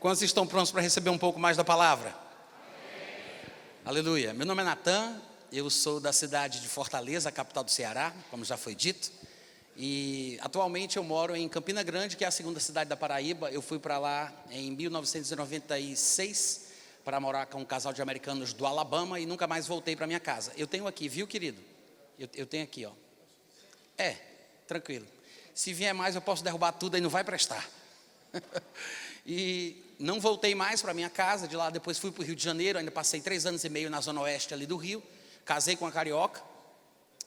Quantos estão prontos para receber um pouco mais da palavra? Amém. Aleluia. Meu nome é Natan, eu sou da cidade de Fortaleza, capital do Ceará, como já foi dito. E atualmente eu moro em Campina Grande, que é a segunda cidade da Paraíba. Eu fui para lá em 1996 para morar com um casal de americanos do Alabama e nunca mais voltei para minha casa. Eu tenho aqui, viu, querido? Eu tenho aqui, ó. Tranquilo. Se vier mais eu posso derrubar tudo e não vai prestar. E não voltei mais para minha casa. De lá depois fui para o Rio de Janeiro. Ainda passei 3 anos e meio na zona oeste ali do Rio. Casei com a carioca.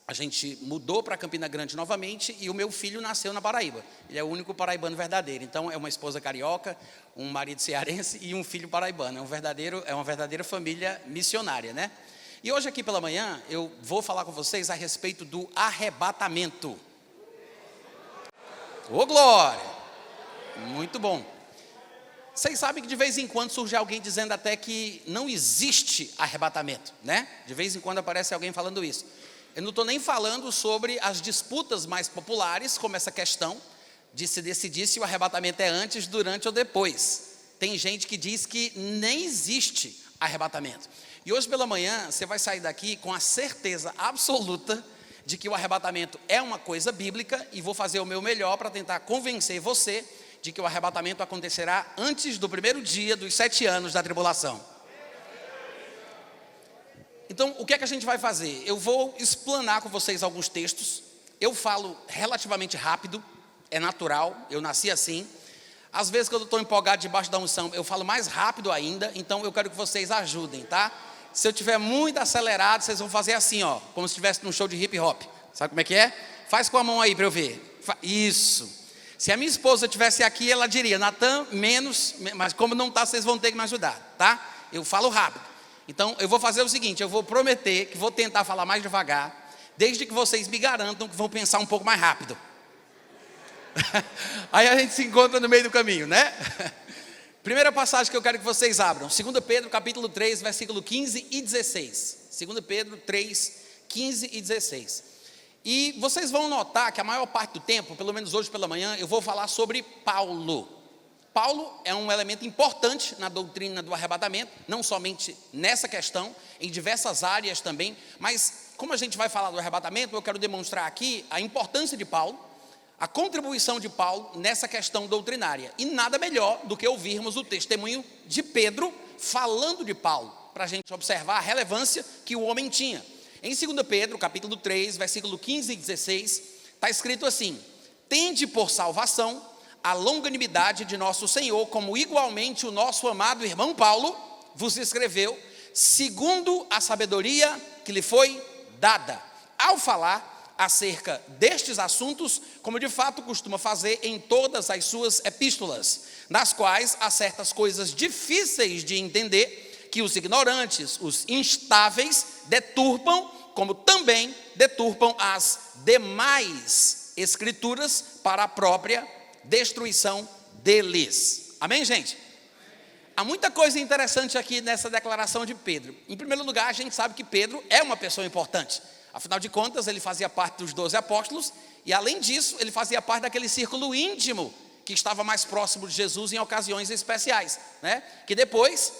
A gente mudou para Campina Grande novamente e o meu filho nasceu na Paraíba. Ele é o único paraibano verdadeiro. Então é uma esposa carioca, um marido cearense e um filho paraibano. É uma verdadeira família missionária, né? E hoje aqui pela manhã eu vou falar com vocês a respeito do arrebatamento. Ô glória! Muito bom. Vocês sabem que de vez em quando surge alguém dizendo até que não existe arrebatamento, né? De vez em quando aparece alguém falando isso. Eu não estou nem falando sobre as disputas mais populares, como essa questão de se decidir se o arrebatamento é antes, durante ou depois. Tem gente que diz que nem existe arrebatamento. E hoje pela manhã você vai sair daqui com a certeza absoluta de que o arrebatamento é uma coisa bíblica e vou fazer o meu melhor para tentar convencer você de que o arrebatamento acontecerá antes do primeiro dia dos 7 anos da tribulação. Então, o que é que a gente vai fazer? Eu vou explanar com vocês alguns textos. Eu falo relativamente rápido, é natural, eu nasci assim. Às vezes que eu estou empolgado debaixo da unção, eu falo mais rápido ainda, então eu quero que vocês ajudem, tá? Se eu estiver muito acelerado, vocês vão fazer assim, ó, como se estivesse num show de hip hop. Sabe como é que é? Faz com a mão aí para eu ver. Isso. Se a minha esposa estivesse aqui, ela diria, Natan, menos, mas como não está, vocês vão ter que me ajudar, tá? Eu falo rápido. Então, eu vou fazer o seguinte, eu vou prometer que vou tentar falar mais devagar, desde que vocês me garantam que vão pensar um pouco mais rápido. Aí a gente se encontra no meio do caminho, né? Primeira passagem que eu quero que vocês abram, 2 Pedro, capítulo 3, versículo 15 e 16. 2 Pedro 3, 15 e 16. E vocês vão notar que a maior parte do tempo, pelo menos hoje pela manhã, eu vou falar sobre Paulo. Paulo é um elemento importante na doutrina do arrebatamento, não somente nessa questão, em diversas áreas também, mas como a gente vai falar do arrebatamento, eu quero demonstrar aqui a importância de Paulo, a contribuição de Paulo nessa questão doutrinária. E nada melhor do que ouvirmos o testemunho de Pedro falando de Paulo, para a gente observar a relevância que o homem tinha. Em 2 Pedro, capítulo 3, versículo 15 e 16, está escrito assim: tende por salvação a longanimidade de nosso Senhor, como igualmente o nosso amado irmão Paulo vos escreveu, segundo a sabedoria que lhe foi dada, ao falar acerca destes assuntos, como de fato costuma fazer em todas as suas epístolas, nas quais há certas coisas difíceis de entender, que os ignorantes, os instáveis, deturpam, como também deturpam as demais escrituras para a própria destruição deles. Amém, gente? Há muita coisa interessante aqui nessa declaração de Pedro. Em primeiro lugar, a gente sabe que Pedro é uma pessoa importante. Afinal de contas, ele fazia parte dos 12 apóstolos e, além disso, ele fazia parte daquele círculo íntimo que estava mais próximo de Jesus em ocasiões especiais, né? Que depois,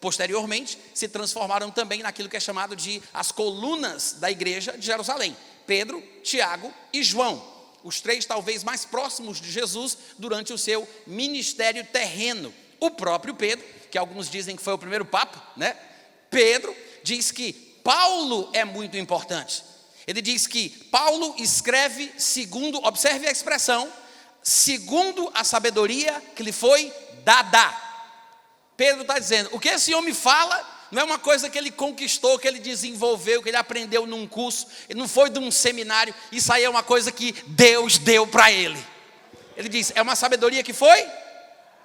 posteriormente, se transformaram também naquilo que é chamado de as colunas da igreja de Jerusalém. Pedro, Tiago e João, os 3 talvez mais próximos de Jesus durante o seu ministério terreno. O próprio Pedro, que alguns dizem que foi o primeiro papa, né? Pedro diz que Paulo é muito importante. Ele diz que Paulo escreve segundo, observe a expressão, segundo a sabedoria que lhe foi dada. Pedro está dizendo, o que esse homem fala não é uma coisa que ele conquistou, que ele desenvolveu, que ele aprendeu num curso, não foi de um seminário, isso aí é uma coisa que Deus deu para ele. Ele diz, é uma sabedoria que foi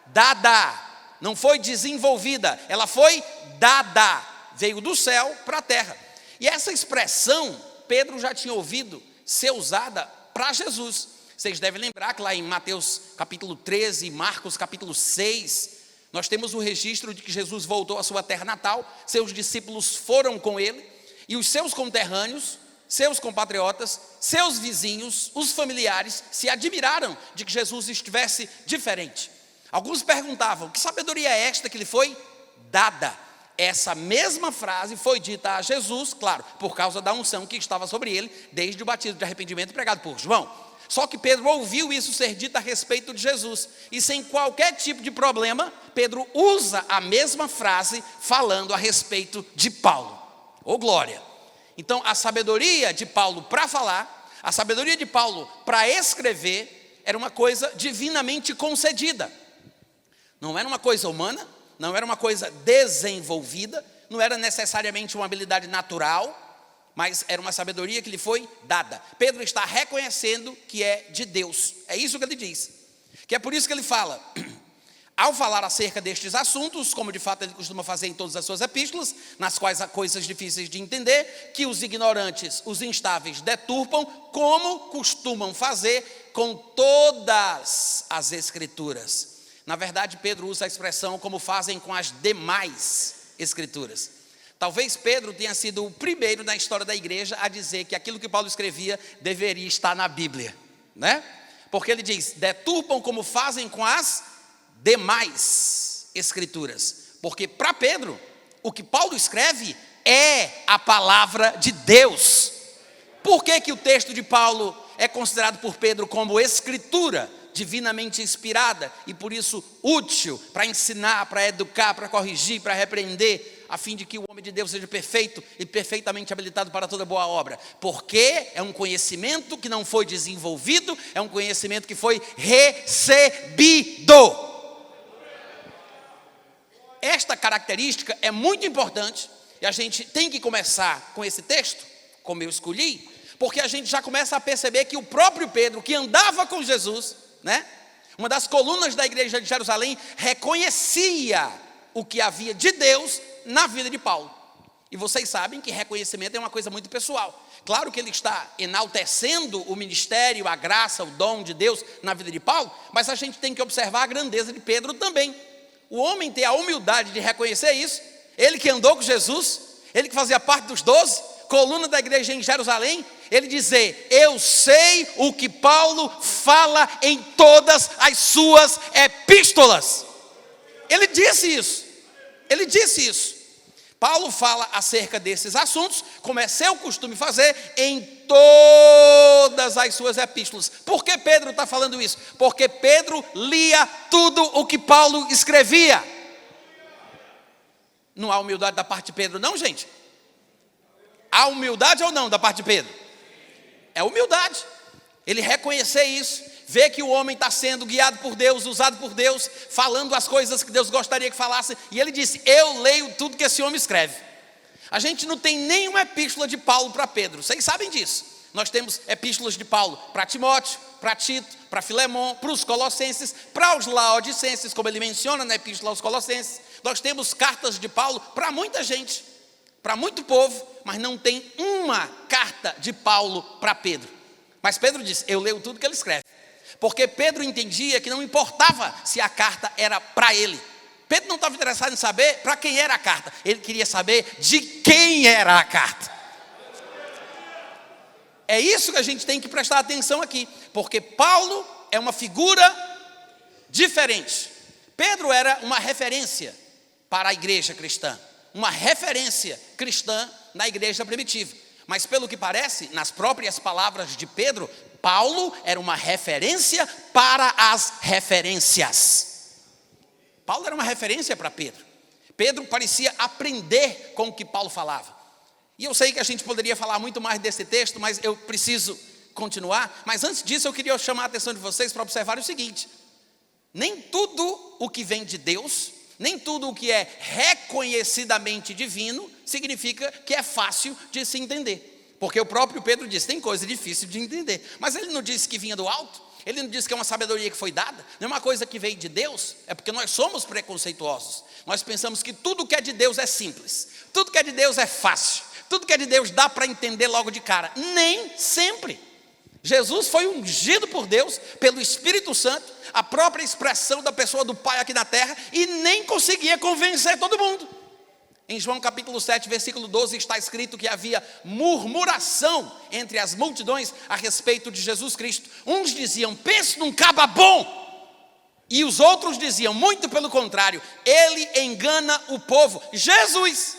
dada, não foi desenvolvida, ela foi dada, veio do céu para a terra. E essa expressão, Pedro já tinha ouvido ser usada para Jesus. Vocês devem lembrar que lá em Mateus capítulo 13, Marcos capítulo 6, nós temos o registro de que Jesus voltou à sua terra natal, seus discípulos foram com ele, e os seus conterrâneos, seus compatriotas, seus vizinhos, os familiares, se admiraram de que Jesus estivesse diferente. Alguns perguntavam: que sabedoria é esta que lhe foi dada? Essa mesma frase foi dita a Jesus, claro, por causa da unção que estava sobre ele, desde o batismo de arrependimento pregado por João. Só que Pedro ouviu isso ser dito a respeito de Jesus, e sem qualquer tipo de problema, Pedro usa a mesma frase falando a respeito de Paulo. Ô glória! Então a sabedoria de Paulo para falar, a sabedoria de Paulo para escrever, era uma coisa divinamente concedida. Não era uma coisa humana, não era uma coisa desenvolvida, não era necessariamente uma habilidade natural, mas era uma sabedoria que lhe foi dada. Pedro está reconhecendo que é de Deus. É isso que ele diz. Que é por isso que ele fala, ao falar acerca destes assuntos, como de fato ele costuma fazer em todas as suas epístolas, nas quais há coisas difíceis de entender, que os ignorantes, os instáveis deturpam, como costumam fazer com todas as escrituras. Na verdade, Pedro usa a expressão como fazem com as demais escrituras. Talvez Pedro tenha sido o primeiro na história da igreja a dizer que aquilo que Paulo escrevia deveria estar na Bíblia, né? Porque ele diz, deturpam como fazem com as demais escrituras. Porque para Pedro, o que Paulo escreve é a palavra de Deus. Por que o texto de Paulo é considerado por Pedro como escritura divinamente inspirada e por isso útil para ensinar, para educar, para corrigir, para repreender, a fim de que o homem de Deus seja perfeito e perfeitamente habilitado para toda boa obra? Porque é um conhecimento que não foi desenvolvido, é um conhecimento que foi recebido. Esta característica é muito importante e a gente tem que começar com esse texto, como eu escolhi, porque a gente já começa a perceber que o próprio Pedro, que andava com Jesus, né? Uma das colunas da igreja de Jerusalém, reconhecia o que havia de Deus na vida de Paulo. E vocês sabem que reconhecimento é uma coisa muito pessoal. Claro que ele está enaltecendo o ministério, a graça, o dom de Deus na vida de Paulo, mas a gente tem que observar a grandeza de Pedro também. O homem tem a humildade de reconhecer isso, ele que andou com Jesus, ele que fazia parte dos 12, coluna da igreja em Jerusalém, ele dizer, eu sei o que Paulo fala em todas as suas epístolas. Ele disse isso. Paulo fala acerca desses assuntos, como é seu costume fazer, em todas as suas epístolas. Por que Pedro está falando isso? Porque Pedro lia tudo o que Paulo escrevia. Não há humildade da parte de Pedro não, gente? Há humildade ou não da parte de Pedro? É humildade, ele reconhecer isso, ver que o homem está sendo guiado por Deus, usado por Deus, falando as coisas que Deus gostaria que falasse, e ele disse, eu leio tudo que esse homem escreve. A gente não tem nenhuma epístola de Paulo para Pedro, vocês sabem disso. Nós temos epístolas de Paulo para Timóteo, para Tito, para Filemon, para os Colossenses, para os Laodicenses, como ele menciona na epístola aos Colossenses. Nós temos cartas de Paulo para muita gente, para muito povo, mas não tem uma carta de Paulo para Pedro. Mas Pedro diz, eu leio tudo que ele escreve. Porque Pedro entendia que não importava se a carta era para ele. Pedro não estava interessado em saber para quem era a carta. Ele queria saber de quem era a carta. É isso que a gente tem que prestar atenção aqui. Porque Paulo é uma figura diferente. Pedro era uma referência para a igreja cristã. Uma referência cristã na igreja primitiva. Mas pelo que parece, nas próprias palavras de Pedro, Paulo era uma referência para as referências. Paulo era uma referência para Pedro. Pedro parecia aprender com o que Paulo falava. E eu sei que a gente poderia falar muito mais desse texto, mas eu preciso continuar. Mas antes disso eu queria chamar a atenção de vocês para observar o seguinte. Nem tudo o que vem de Deus, nem tudo o que é reconhecidamente divino, significa que é fácil de se entender. Porque o próprio Pedro disse, tem coisa difícil de entender. Mas ele não disse que vinha do alto, ele não disse que é uma sabedoria que foi dada, não é uma coisa que veio de Deus, é porque nós somos preconceituosos. Nós pensamos que tudo que é de Deus é simples, tudo que é de Deus é fácil, tudo que é de Deus dá para entender logo de cara. Nem sempre. Jesus foi ungido por Deus, pelo Espírito Santo, a própria expressão da pessoa do Pai aqui na terra, e nem conseguia convencer todo mundo. Em João capítulo 7, versículo 12, está escrito que havia murmuração entre as multidões a respeito de Jesus Cristo. Uns diziam, pense num caba bom. E os outros diziam, muito pelo contrário, ele engana o povo. Jesus.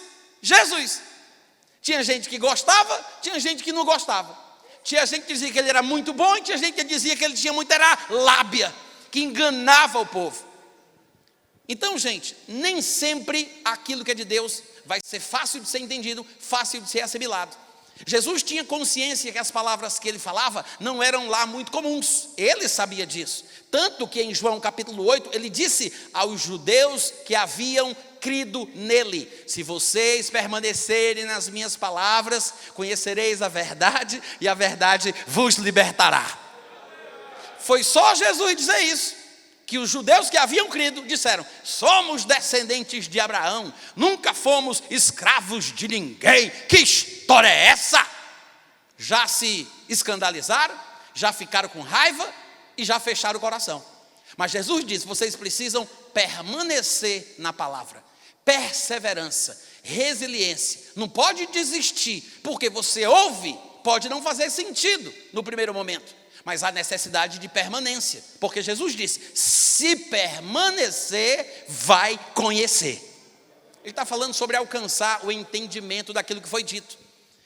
Tinha gente que gostava, tinha gente que não gostava. Tinha gente que dizia que ele era muito bom e tinha gente que dizia que ele tinha muita lábia, que enganava o povo. Então, gente, nem sempre aquilo que é de Deus vai ser fácil de ser entendido, fácil de ser assimilado. Jesus tinha consciência que as palavras que ele falava não eram lá muito comuns. Ele sabia disso. Tanto que em João capítulo 8, ele disse aos judeus que haviam crido nele: se vocês permanecerem nas minhas palavras, conhecereis a verdade e a verdade vos libertará. Foi só Jesus dizer isso, que os judeus que haviam crido disseram: somos descendentes de Abraão, nunca fomos escravos de ninguém. Que história é essa? Já se escandalizaram, já ficaram com raiva e já fecharam o coração. Mas Jesus disse: vocês precisam permanecer na palavra. Perseverança, resiliência. Não pode desistir, porque você ouve, pode não fazer sentido no primeiro momento, mas há necessidade de permanência, porque Jesus disse: se permanecer, vai conhecer. Ele está falando sobre alcançar o entendimento daquilo que foi dito.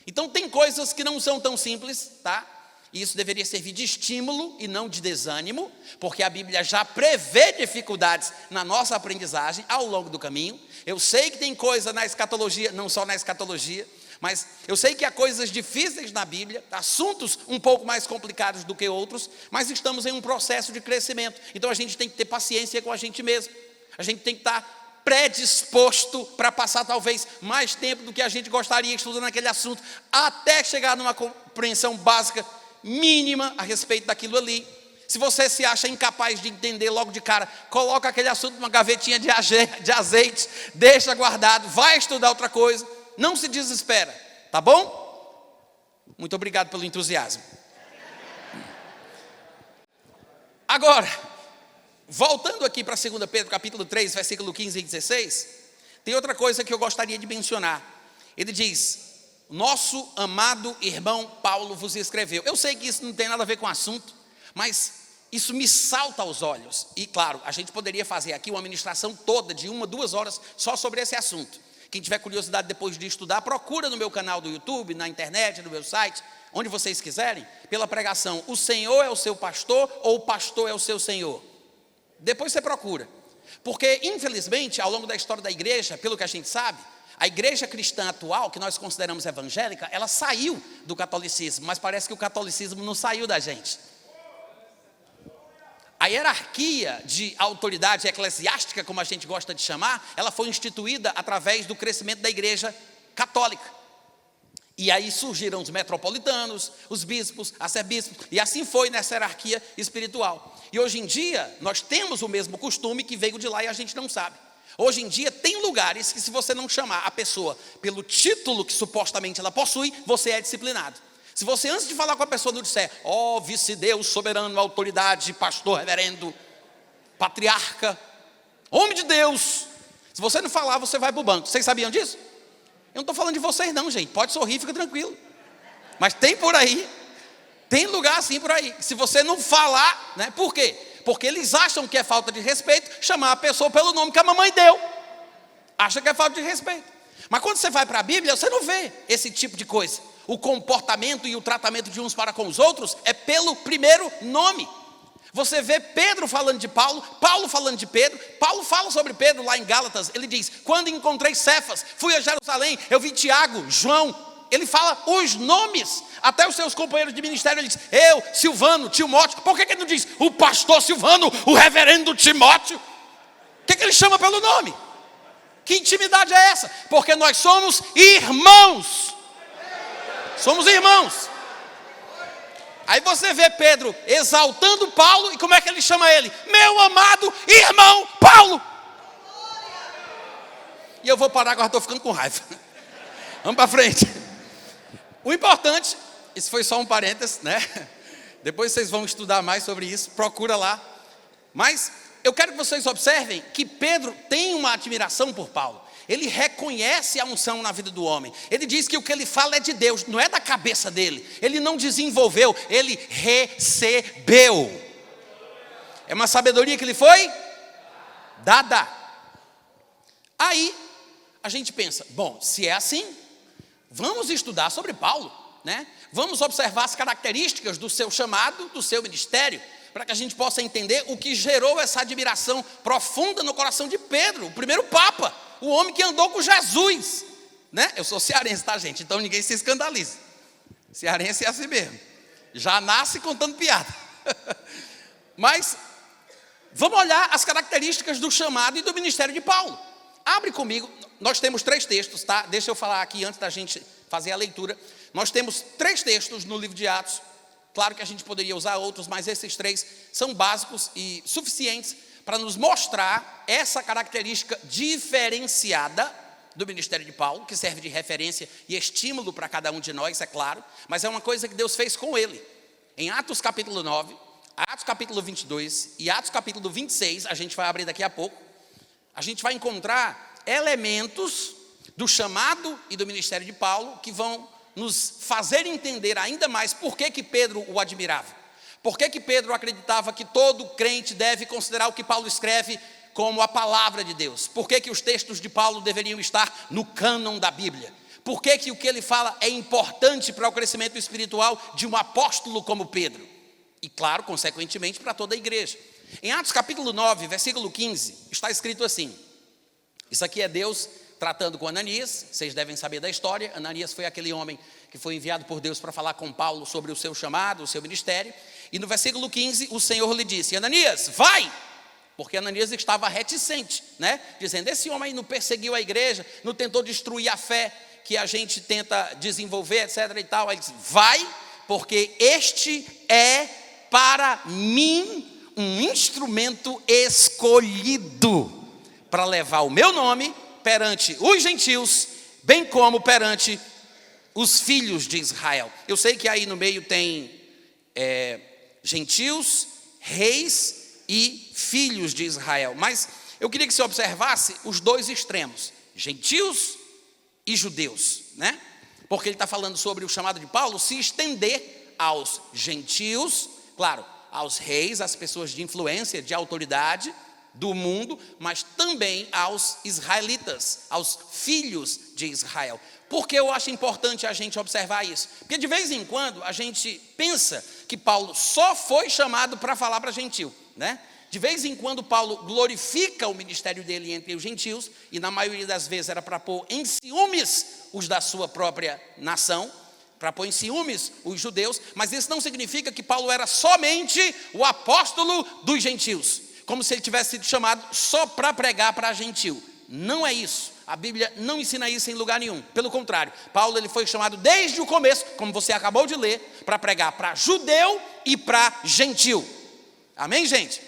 Então tem coisas que não são tão simples, tá? E isso deveria servir de estímulo e não de desânimo, porque a Bíblia já prevê dificuldades na nossa aprendizagem ao longo do caminho. Eu sei que tem coisa na escatologia, não só na escatologia, mas eu sei que há coisas difíceis na Bíblia, assuntos um pouco mais complicados do que outros, mas estamos em um processo de crescimento. Então a gente tem que ter paciência com a gente mesmo. A gente tem que estar predisposto para passar talvez mais tempo do que a gente gostaria estudando aquele assunto, até chegar numa compreensão básica, mínima a respeito daquilo ali. Se você se acha incapaz de entender logo de cara, coloca aquele assunto numa gavetinha de azeite, deixa guardado, vai estudar outra coisa. Não se desespera, tá bom? Muito obrigado pelo entusiasmo. Agora, voltando aqui para 2 Pedro, capítulo 3, versículo 15 e 16, tem outra coisa que eu gostaria de mencionar. Ele diz: nosso amado irmão Paulo vos escreveu. Eu sei que isso não tem nada a ver com o assunto, mas isso me salta aos olhos. E claro, a gente poderia fazer aqui uma ministração toda de 1, 2 horas só sobre esse assunto. Quem tiver curiosidade depois de estudar, procura no meu canal do YouTube, na internet, no meu site, onde vocês quiserem, pela pregação: o Senhor é o seu pastor ou o pastor é o seu Senhor. Depois você procura. Porque, infelizmente, ao longo da história da igreja, pelo que a gente sabe, a igreja cristã atual, que nós consideramos evangélica, ela saiu do catolicismo, mas parece que o catolicismo não saiu da gente. A hierarquia de autoridade eclesiástica, como a gente gosta de chamar, ela foi instituída através do crescimento da igreja católica. E aí surgiram os metropolitanos, os bispos, arcebispos, e assim foi nessa hierarquia espiritual. E hoje em dia, nós temos o mesmo costume que veio de lá e a gente não sabe. Hoje em dia, tem lugares que, se você não chamar a pessoa pelo título que supostamente ela possui, você é disciplinado. Se você, antes de falar com a pessoa, não disser: ó, vice-deus, soberano, autoridade, pastor, reverendo, patriarca, homem de Deus, se você não falar, você vai para o banco. Vocês sabiam disso? Eu não estou falando de vocês não, gente, pode sorrir, fica tranquilo. Mas tem por aí, tem lugar assim por aí. Se você não falar, né? Por quê? Porque eles acham que é falta de respeito chamar a pessoa pelo nome que a mamãe deu. Acha que é falta de respeito. Mas quando você vai para a Bíblia, você não vê esse tipo de coisa. O comportamento e o tratamento de uns para com os outros é pelo primeiro nome. Você vê Pedro falando de Paulo, Paulo falando de Pedro. Paulo fala sobre Pedro lá em Gálatas. Ele diz: quando encontrei Cefas, fui a Jerusalém, eu vi Tiago, João. Ele fala os nomes, até os seus companheiros de ministério. Ele diz: eu, Silvano, Timóteo. Por que ele não diz o pastor Silvano, o reverendo Timóteo? Por que ele chama pelo nome? Que intimidade é essa? Porque nós somos irmãos. Somos irmãos. Aí você vê Pedro exaltando Paulo, e como é que ele chama ele? Meu amado irmão Paulo. E eu vou parar agora, estou ficando com raiva. Vamos para frente. O importante, isso foi só um parênteses, né? Depois vocês vão estudar mais sobre isso, procura lá. Mas eu quero que vocês observem que Pedro tem uma admiração por Paulo. Ele reconhece a unção na vida do homem. Ele diz que o que ele fala é de Deus, não é da cabeça dele. Ele não desenvolveu, ele recebeu. É uma sabedoria que lhe foi dada. Aí a gente pensa, bom, se é assim, vamos estudar sobre Paulo, né? Vamos observar as características do seu chamado, do seu ministério, para que a gente possa entender o que gerou essa admiração profunda no coração de Pedro, o primeiro Papa, o homem que andou com Jesus, né? Eu sou cearense, tá, gente? Então ninguém se escandaliza. Cearense é assim mesmo, já nasce contando piada. Mas vamos olhar as características do chamado e do ministério de Paulo. Abre comigo, nós temos 3 textos, tá? Deixa eu falar aqui antes da gente fazer a leitura. Nós temos 3 textos no livro de Atos. Claro que a gente poderia usar outros, mas esses 3 são básicos e suficientes para nos mostrar essa característica diferenciada do ministério de Paulo, que serve de referência e estímulo para cada um de nós, é claro, mas é uma coisa que Deus fez com ele. Em Atos capítulo 9, Atos capítulo 22 e Atos capítulo 26, a gente vai abrir daqui a pouco, a gente vai encontrar elementos do chamado e do ministério de Paulo que vão nos fazer entender ainda mais por que Pedro o admirava. Por que Pedro acreditava que todo crente deve considerar o que Paulo escreve como a palavra de Deus? Por que os textos de Paulo deveriam estar no cânon da Bíblia? Por que o que ele fala é importante para o crescimento espiritual de um apóstolo como Pedro? E claro, consequentemente, para toda a igreja. Em Atos capítulo 9, versículo 15, está escrito assim. Isso aqui é Deus tratando com Ananias, vocês devem saber da história. Ananias foi aquele homem que foi enviado por Deus para falar com Paulo sobre o seu chamado, o seu ministério. E no versículo 15, o Senhor lhe disse, Ananias, vai! Porque Ananias estava reticente, né? Dizendo, esse homem aí não perseguiu a igreja, não tentou destruir a fé que a gente tenta desenvolver, etc. e tal. Aí ele disse, vai, porque este é para mim um instrumento escolhido para levar o meu nome perante os gentios, bem como perante os filhos de Israel. Eu sei que aí no meio tem gentios, reis e filhos de Israel, mas eu queria que você observasse os 2 extremos, gentios e judeus, né? Porque ele está falando sobre o chamado de Paulo se estender aos gentios, claro, aos reis, às pessoas de influência, de autoridade do mundo, mas também aos israelitas, aos filhos de Israel. Por que eu acho importante a gente observar isso? Porque de vez em quando a gente pensa que Paulo só foi chamado para falar para gentil, né? De vez em quando Paulo glorifica o ministério dele entre os gentios, e na maioria das vezes era para pôr em ciúmes os da sua própria nação, para pôr em ciúmes os judeus, mas isso não significa que Paulo era somente o apóstolo dos gentios, como se ele tivesse sido chamado só para pregar para gentil. Não é isso. A Bíblia não ensina isso em lugar nenhum. Pelo contrário, Paulo ele foi chamado desde o começo, como você acabou de ler, para pregar para judeu e para gentil. Amém, gente?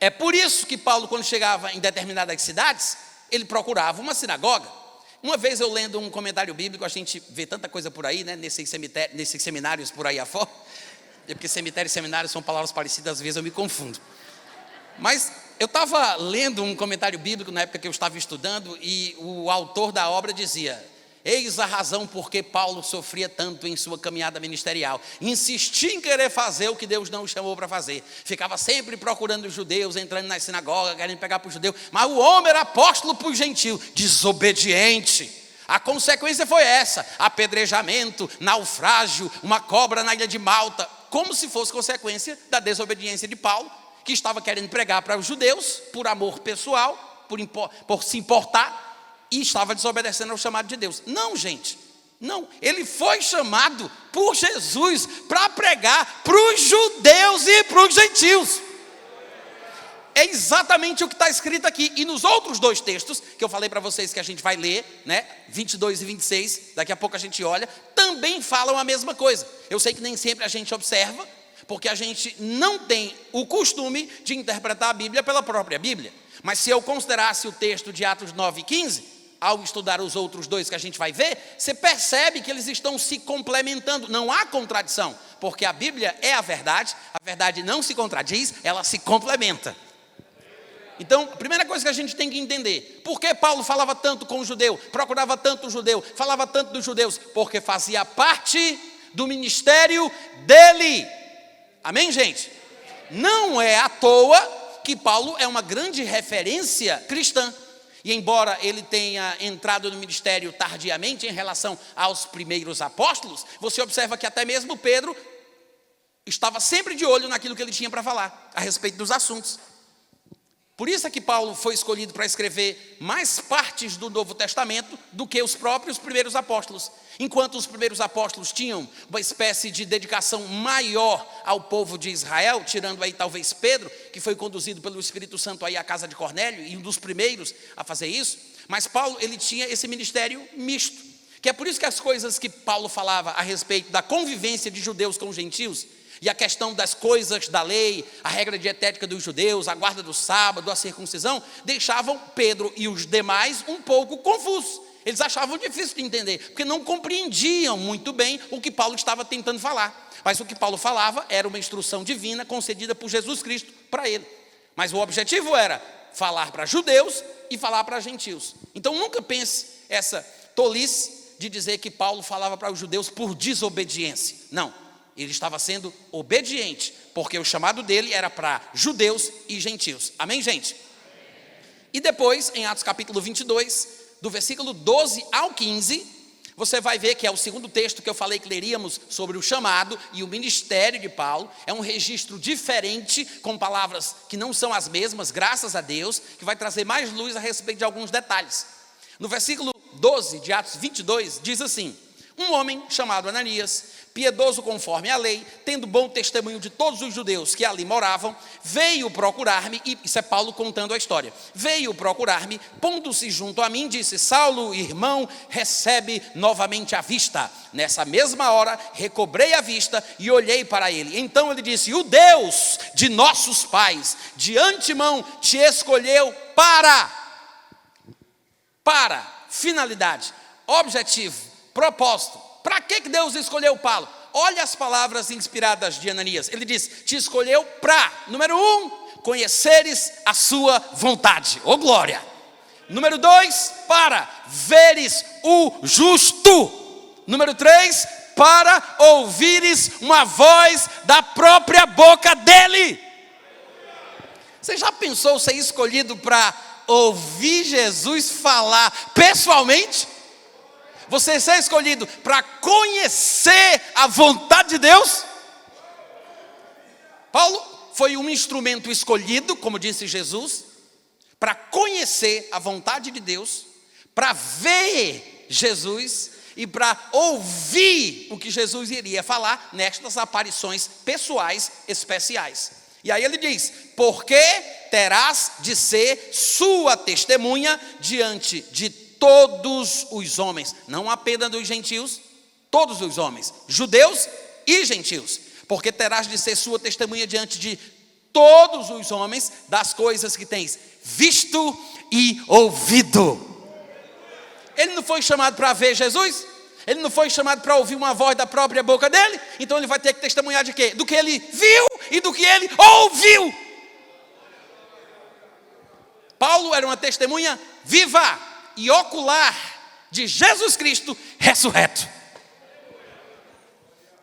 É por isso que Paulo, quando chegava em determinadas cidades, ele procurava uma sinagoga. Uma vez eu lendo um comentário bíblico, a gente vê tanta coisa por aí, né, nesses seminários por aí afora, porque cemitério e seminário são palavras parecidas, às vezes eu me confundo. Mas eu estava lendo um comentário bíblico na época que eu estava estudando, e o autor da obra dizia, eis a razão por que Paulo sofria tanto em sua caminhada ministerial. Insistia em querer fazer o que Deus não o chamou para fazer. Ficava sempre procurando os judeus, entrando na sinagoga, querendo pegar para o judeu. Mas o homem era apóstolo para o gentil, desobediente. A consequência foi essa, apedrejamento, naufrágio, uma cobra na ilha de Malta. Como se fosse consequência da desobediência de Paulo, que estava querendo pregar para os judeus, por amor pessoal, por se importar, e estava desobedecendo ao chamado de Deus. Não, gente, não. Ele foi chamado por Jesus para pregar para os judeus e para os gentios. É exatamente o que está escrito aqui. E nos outros 2 textos, que eu falei para vocês que a gente vai ler, né, 22 e 26, daqui a pouco a gente olha, também falam a mesma coisa. Eu sei que nem sempre a gente observa, porque a gente não tem o costume de interpretar a Bíblia pela própria Bíblia. Mas se eu considerasse o texto de Atos 9 e 15, ao estudar os outros 2 que a gente vai ver, você percebe que eles estão se complementando. Não há contradição, porque a Bíblia é a verdade não se contradiz, ela se complementa. Então, a primeira coisa que a gente tem que entender, por que Paulo falava tanto com o judeu, procurava tanto o judeu, falava tanto dos judeus? Porque fazia parte do ministério dele. Amém, gente? Não é à toa que Paulo é uma grande referência cristã. E embora ele tenha entrado no ministério tardiamente em relação aos primeiros apóstolos, você observa que até mesmo Pedro estava sempre de olho naquilo que ele tinha para falar, a respeito dos assuntos. Por isso é que Paulo foi escolhido para escrever mais partes do Novo Testamento do que os próprios primeiros apóstolos. Enquanto os primeiros apóstolos tinham uma espécie de dedicação maior ao povo de Israel, tirando aí talvez Pedro, que foi conduzido pelo Espírito Santo aí à casa de Cornélio, e um dos primeiros a fazer isso, mas Paulo, ele tinha esse ministério misto, que é por isso que as coisas que Paulo falava a respeito da convivência de judeus com gentios, e a questão das coisas da lei, a regra dietética dos judeus, a guarda do sábado, a circuncisão, deixavam Pedro e os demais um pouco confusos. Eles achavam difícil de entender, porque não compreendiam muito bem o que Paulo estava tentando falar. Mas o que Paulo falava era uma instrução divina concedida por Jesus Cristo para ele. Mas o objetivo era falar para judeus e falar para gentios. Então nunca pense essa tolice de dizer que Paulo falava para os judeus por desobediência. Não. Ele estava sendo obediente, porque o chamado dele era para judeus e gentios. Amém, gente? E depois, em Atos capítulo 22, do versículo 12 ao 15, você vai ver que é o segundo texto que eu falei que leríamos sobre o chamado e o ministério de Paulo. É um registro diferente, com palavras que não são as mesmas, graças a Deus, que vai trazer mais luz a respeito de alguns detalhes. No versículo 12 de Atos 22, diz assim: um homem chamado Ananias, piedoso conforme a lei, tendo bom testemunho de todos os judeus que ali moravam, veio procurar-me, e isso é Paulo contando a história, veio procurar-me, pondo-se junto a mim, disse: Saulo, irmão, recebe novamente a vista. Nessa mesma hora, recobrei a vista e olhei para ele. Então ele disse: o Deus de nossos pais, de antemão te escolheu para finalidade, objetivo, propósito. Para que Deus escolheu Paulo? Olha as palavras inspiradas de Ananias. Ele diz: te escolheu para, número 1, conheceres a sua vontade. Oh glória! Número 2, para veres o justo. Número 3, para ouvires uma voz da própria boca dele. Você já pensou ser escolhido para ouvir Jesus falar pessoalmente? Você ser escolhido para conhecer a vontade de Deus? Paulo foi um instrumento escolhido, como disse Jesus, para conhecer a vontade de Deus, para ver Jesus e para ouvir o que Jesus iria falar nestas aparições pessoais especiais. E aí ele diz: porque terás de ser sua testemunha diante de todos os homens, não apenas dos gentios, todos os homens, judeus e gentios, porque terás de ser sua testemunha diante de todos os homens das coisas que tens visto e ouvido. Ele não foi chamado para ver Jesus? Ele não foi chamado para ouvir uma voz da própria boca dele? Então ele vai ter que testemunhar de quê? Do que ele viu e do que ele ouviu. Paulo era uma testemunha viva e ocular de Jesus Cristo ressurreto.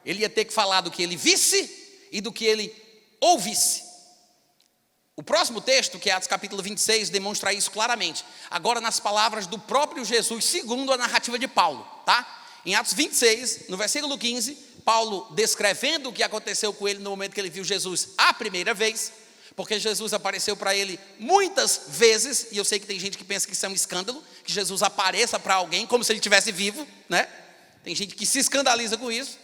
Ele ia ter que falar do que ele visse e do que ele ouvisse. O próximo texto, que é Atos capítulo 26, demonstra isso claramente. Agora nas palavras do próprio Jesus, segundo a narrativa de Paulo, tá? Em Atos 26, no versículo 15, Paulo descrevendo o que aconteceu com ele no momento que ele viu Jesus a primeira vez, porque Jesus apareceu para ele muitas vezes, e eu sei que tem gente que pensa que isso é um escândalo, que Jesus apareça para alguém como se ele estivesse vivo, né? Tem gente que se escandaliza com isso.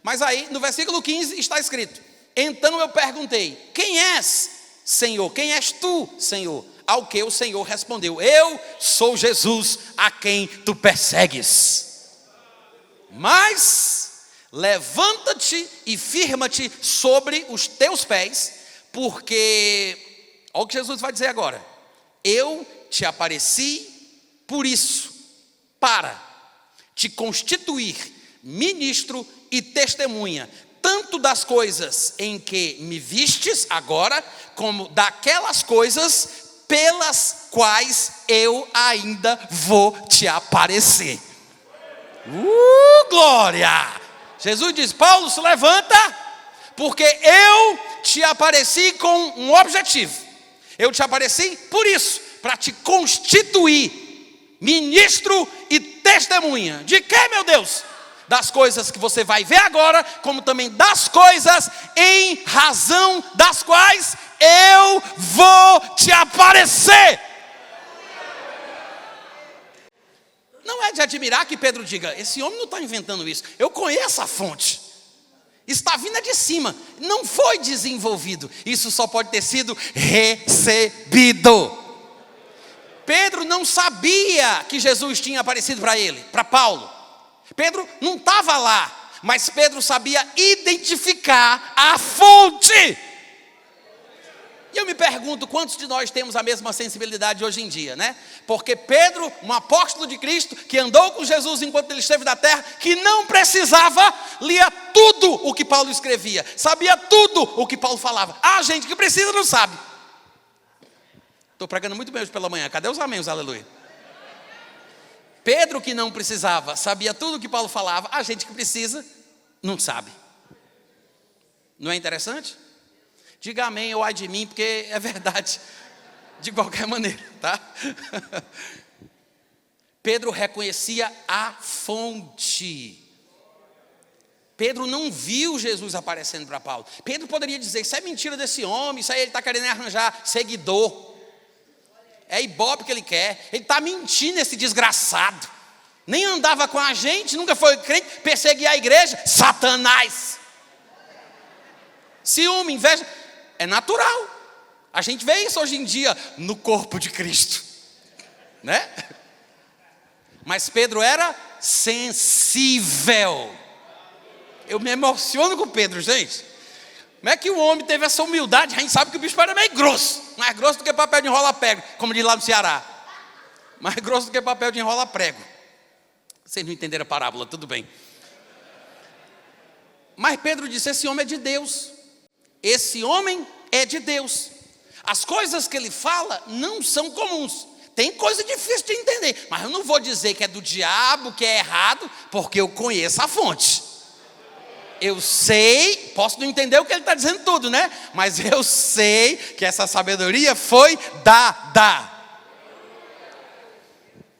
Mas aí, no versículo 15, está escrito: então eu perguntei: quem és, Senhor? Quem és tu, Senhor? Ao que o Senhor respondeu: eu sou Jesus, a quem tu persegues. Mas levanta-te e firma-te sobre os teus pés, porque, olha o que Jesus vai dizer agora: eu te apareci por isso, para te constituir ministro e testemunha, tanto das coisas em que me vistes agora, como daquelas coisas pelas quais eu ainda vou te aparecer. Glória! Jesus diz: Paulo, se levanta, porque eu te apareci com um objetivo. Eu te apareci por isso, para te constituir ministro e testemunha. De quê, meu Deus? Das coisas que você vai ver agora, como também das coisas em razão das quais eu vou te aparecer. Não é de admirar que Pedro diga, esse homem não está inventando isso, eu conheço a fonte. Está vindo de cima, não foi desenvolvido, isso só pode ter sido recebido. Pedro não sabia que Jesus tinha aparecido para ele, para Paulo. Pedro não estava lá, mas Pedro sabia identificar a fonte. E eu me pergunto, quantos de nós temos a mesma sensibilidade hoje em dia, né? Porque Pedro, um apóstolo de Cristo, que andou com Jesus enquanto ele esteve na terra, que não precisava, lia tudo o que Paulo escrevia, sabia tudo o que Paulo falava. Ah, gente que precisa não sabe. Estou pregando muito bem hoje pela manhã, cadê os amém, aleluia? Pedro que não precisava, sabia tudo o que Paulo falava, a gente que precisa não sabe. Não é interessante? Diga amém ou ai de mim, porque é verdade, de qualquer maneira, tá? Pedro reconhecia a fonte. Pedro não viu Jesus aparecendo para Paulo. Pedro poderia dizer, isso é mentira desse homem, isso aí ele está querendo arranjar seguidor. É ibope que ele quer, ele está mentindo esse desgraçado. Nem andava com a gente, nunca foi crente, perseguia a igreja, Satanás. Ciúme, inveja. É natural. A gente vê isso hoje em dia no corpo de Cristo, né? Mas Pedro era sensível. Eu me emociono com Pedro, gente. Como é que o homem teve essa humildade? A gente sabe que o bicho era meio grosso. Mais grosso do que papel de enrola-prego, como diz lá no Ceará. Mais grosso do que papel de enrola-prego. Vocês não entenderam a parábola, tudo bem. Mas Pedro disse, esse homem é de Deus. Esse homem é de Deus. As coisas que ele fala não são comuns. Tem coisa difícil de entender, mas eu não vou dizer que é do diabo, que é errado, porque eu conheço a fonte. Eu sei, posso não entender o que ele está dizendo tudo, né? Mas eu sei que essa sabedoria foi dada.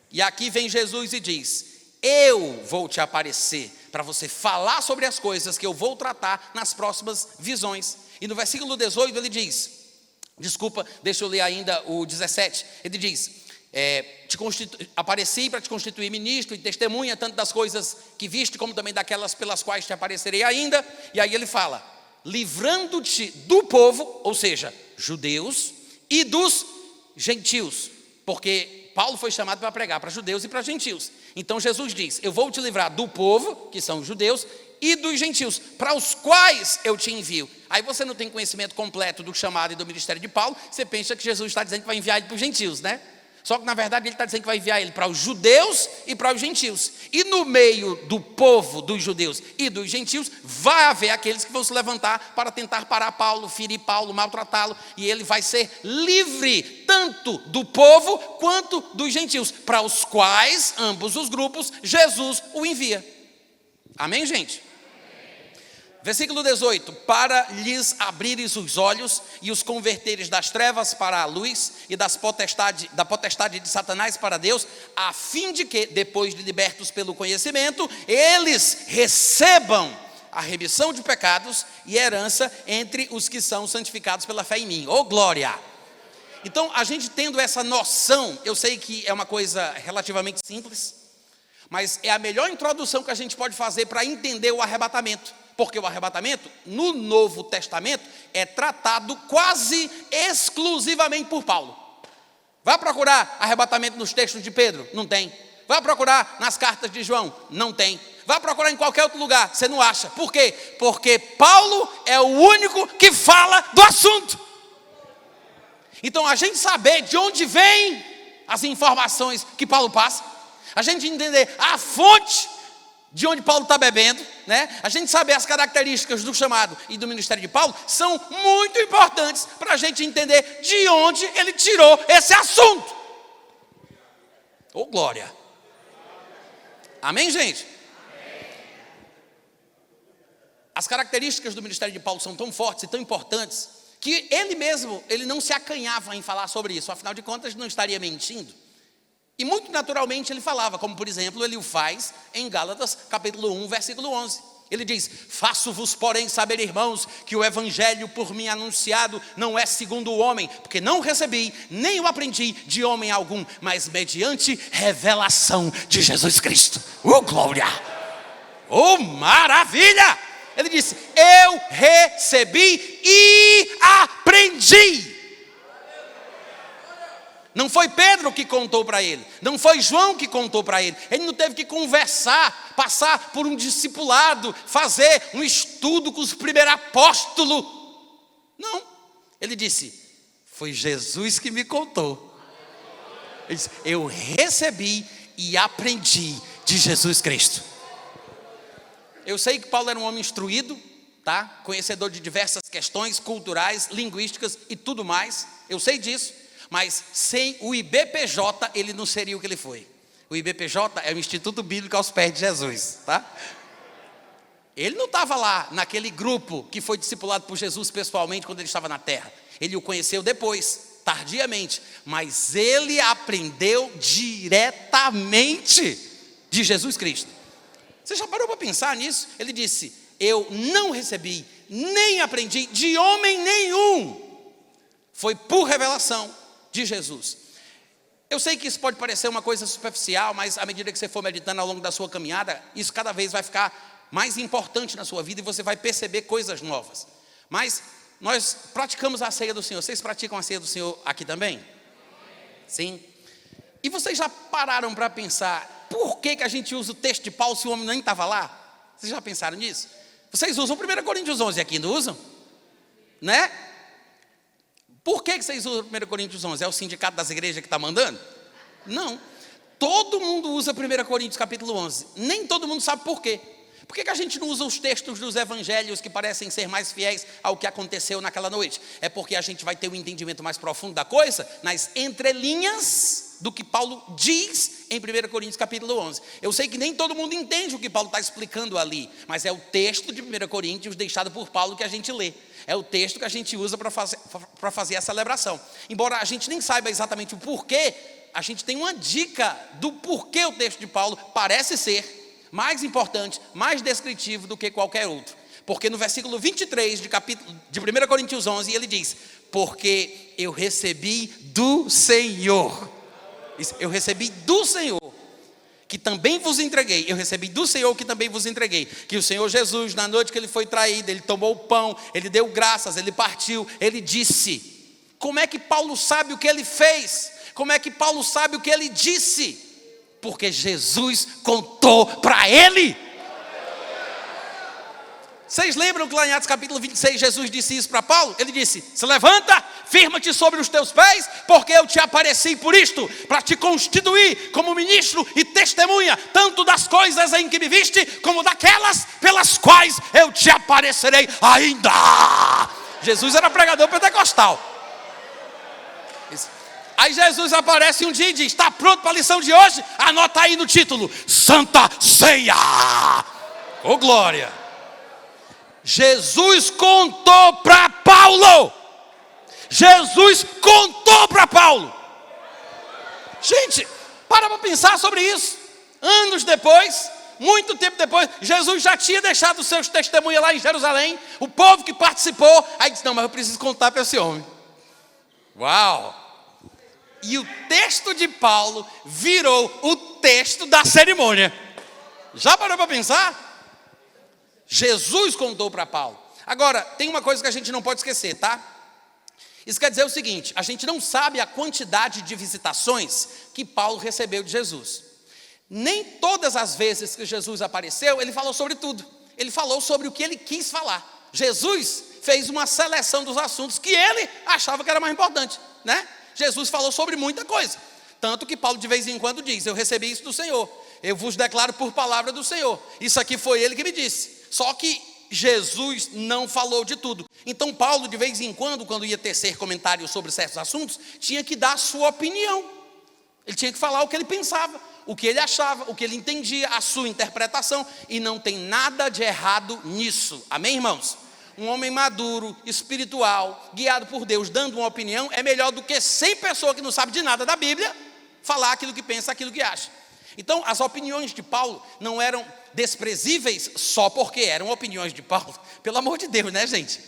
E aqui vem Jesus e diz, eu vou te aparecer para você falar sobre as coisas que eu vou tratar nas próximas visões. E no versículo 18 ele diz, desculpa, deixa eu ler ainda o 17, ele diz, apareci para te constituir ministro e testemunha, tanto das coisas que viste, como também daquelas pelas quais te aparecerei ainda. E aí ele fala, livrando-te do povo, ou seja, judeus, e dos gentios, porque Paulo foi chamado para pregar para judeus e para gentios. Então Jesus diz, eu vou te livrar do povo, que são os judeus, e dos gentios, para os quais eu te envio. Aí você não tem conhecimento completo do chamado e do ministério de Paulo, você pensa que Jesus está dizendo que vai enviar ele para os gentios, né? Só que na verdade ele está dizendo que vai enviar ele para os judeus e para os gentios. E no meio do povo dos judeus e dos gentios, vai haver aqueles que vão se levantar para tentar parar Paulo, ferir Paulo, maltratá-lo. E ele vai ser livre, tanto do povo quanto dos gentios, para os quais, ambos os grupos, Jesus o envia. Amém, gente? Versículo 18, para lhes abrires os olhos e os converteres das trevas para a luz e da potestade de Satanás para Deus, a fim de que, depois de libertos pelo conhecimento, eles recebam a remissão de pecados e herança entre os que são santificados pela fé em mim. Oh, glória! Então, a gente tendo essa noção, eu sei que é uma coisa relativamente simples, mas é a melhor introdução que a gente pode fazer para entender o arrebatamento. Porque o arrebatamento, no Novo Testamento, é tratado quase exclusivamente por Paulo. Vai procurar arrebatamento nos textos de Pedro? Não tem. Vai procurar nas cartas de João? Não tem. Vai procurar em qualquer outro lugar? Você não acha. Por quê? Porque Paulo é o único que fala do assunto. Então, a gente saber de onde vêm as informações que Paulo passa, a gente entender a fonte de onde Paulo está bebendo, né? A gente saber as características do chamado e do ministério de Paulo são muito importantes para a gente entender de onde ele tirou esse assunto. Oh, glória! Amém, gente? As características do ministério de Paulo são tão fortes e tão importantes que ele mesmo, ele não se acanhava em falar sobre isso. Afinal de contas, não estaria mentindo. E muito naturalmente ele falava, como por exemplo, ele o faz em Gálatas capítulo 1, versículo 11. Ele diz: faço-vos, porém, saber, irmãos, que o evangelho por mim anunciado não é segundo o homem, porque não recebi, nem o aprendi de homem algum, mas mediante revelação de Jesus Cristo. Oh, glória! Oh, maravilha! Ele disse: eu recebi e aprendi. Não foi Pedro que contou para ele, não foi João que contou para ele. Ele não teve que conversar, passar por um discipulado, fazer um estudo com os primeiros apóstolos. Não, ele disse: foi Jesus que me contou. Ele disse: eu recebi e aprendi de Jesus Cristo. Eu sei que Paulo era um homem instruído, tá? Conhecedor de diversas questões culturais, linguísticas e tudo mais. Eu sei disso. Mas sem o IBPJ ele não seria o que ele foi. O IBPJ é o Instituto Bíblico aos Pés de Jesus, tá? Ele não estava lá naquele grupo que foi discipulado por Jesus pessoalmente quando ele estava na terra. Ele o conheceu depois, tardiamente. Mas ele aprendeu diretamente de Jesus Cristo. Você já parou para pensar nisso? Ele disse: eu não recebi, nem aprendi de homem nenhum. Foi por revelação de Jesus. Eu sei que isso pode parecer uma coisa superficial, mas à medida que você for meditando ao longo da sua caminhada, isso cada vez vai ficar mais importante na sua vida e você vai perceber coisas novas. Mas nós praticamos a ceia do Senhor. Vocês praticam a ceia do Senhor aqui também? Sim. E vocês já pararam para pensar por que a gente usa o texto de Paulo se o homem nem estava lá? Vocês já pensaram nisso? Vocês usam 1 Coríntios 11 aqui, não usam? Né? Por que vocês usam 1 Coríntios 11? É o sindicato das igrejas que está mandando? Não. Todo mundo usa 1 Coríntios capítulo 11. Nem todo mundo sabe por quê. Por que a gente não usa os textos dos evangelhos que parecem ser mais fiéis ao que aconteceu naquela noite? É porque a gente vai ter um entendimento mais profundo da coisa nas entrelinhas do que Paulo diz em 1 Coríntios capítulo 11. Eu sei que nem todo mundo entende o que Paulo está explicando ali, mas é o texto de 1 Coríntios deixado por Paulo que a gente lê. É o texto que a gente usa para fazer a celebração. Embora a gente nem saiba exatamente o porquê, a gente tem uma dica do porquê o texto de Paulo parece ser mais importante, mais descritivo do que qualquer outro. Porque no versículo 23 de 1 Coríntios 11, ele diz: porque eu recebi do Senhor. Eu recebi do Senhor, que também vos entreguei. Eu recebi do Senhor, que também vos entreguei. Que o Senhor Jesus, na noite que ele foi traído, ele tomou o pão, ele deu graças, ele partiu, ele disse. Como é que Paulo sabe o que ele fez? Como é que Paulo sabe o que ele disse? Porque Jesus contou para ele. Vocês lembram que lá em Atos capítulo 26 Jesus disse isso para Paulo? Ele disse: se levanta, firma-te sobre os teus pés, porque eu te apareci por isto, para te constituir como ministro e testemunha, tanto das coisas em que me viste, como daquelas pelas quais eu te aparecerei ainda. Jesus era pregador pentecostal. Aí Jesus aparece um dia e diz: está pronto para a lição de hoje? Anota aí no título: Santa Ceia. Oh, glória! Jesus contou para Paulo. Jesus contou para Paulo. Gente, para pensar sobre isso. Anos depois, muito tempo depois, Jesus já tinha deixado os seus testemunhos lá em Jerusalém. O povo que participou, aí disse: não, mas eu preciso contar para esse homem. Uau! E o texto de Paulo virou o texto da cerimônia. Já parou para pensar? Jesus contou para Paulo. Agora, tem uma coisa que a gente não pode esquecer, tá? Isso quer dizer o seguinte: a gente não sabe a quantidade de visitações que Paulo recebeu de Jesus. Nem todas as vezes que Jesus apareceu, ele falou sobre tudo. Ele falou sobre o que ele quis falar. Jesus fez uma seleção dos assuntos que ele achava que era mais importante, né? Jesus falou sobre muita coisa. Tanto que Paulo de vez em quando diz: eu recebi isso do Senhor, eu vos declaro por palavra do Senhor. Isso aqui foi ele que me disse. Só que Jesus não falou de tudo. Então Paulo de vez em quando ia tecer comentários sobre certos assuntos, tinha que dar a sua opinião. Ele tinha que falar o que ele pensava, o que ele achava, o que ele entendia, a sua interpretação. E não tem nada de errado nisso. Amém, irmãos? Um homem maduro, espiritual, guiado por Deus, dando uma opinião, é melhor do que 100 pessoas que não sabem de nada da Bíblia, falar aquilo que pensa, aquilo que acha. Então, as opiniões de Paulo não eram desprezíveis só porque eram opiniões de Paulo. Pelo amor de Deus, né, gente?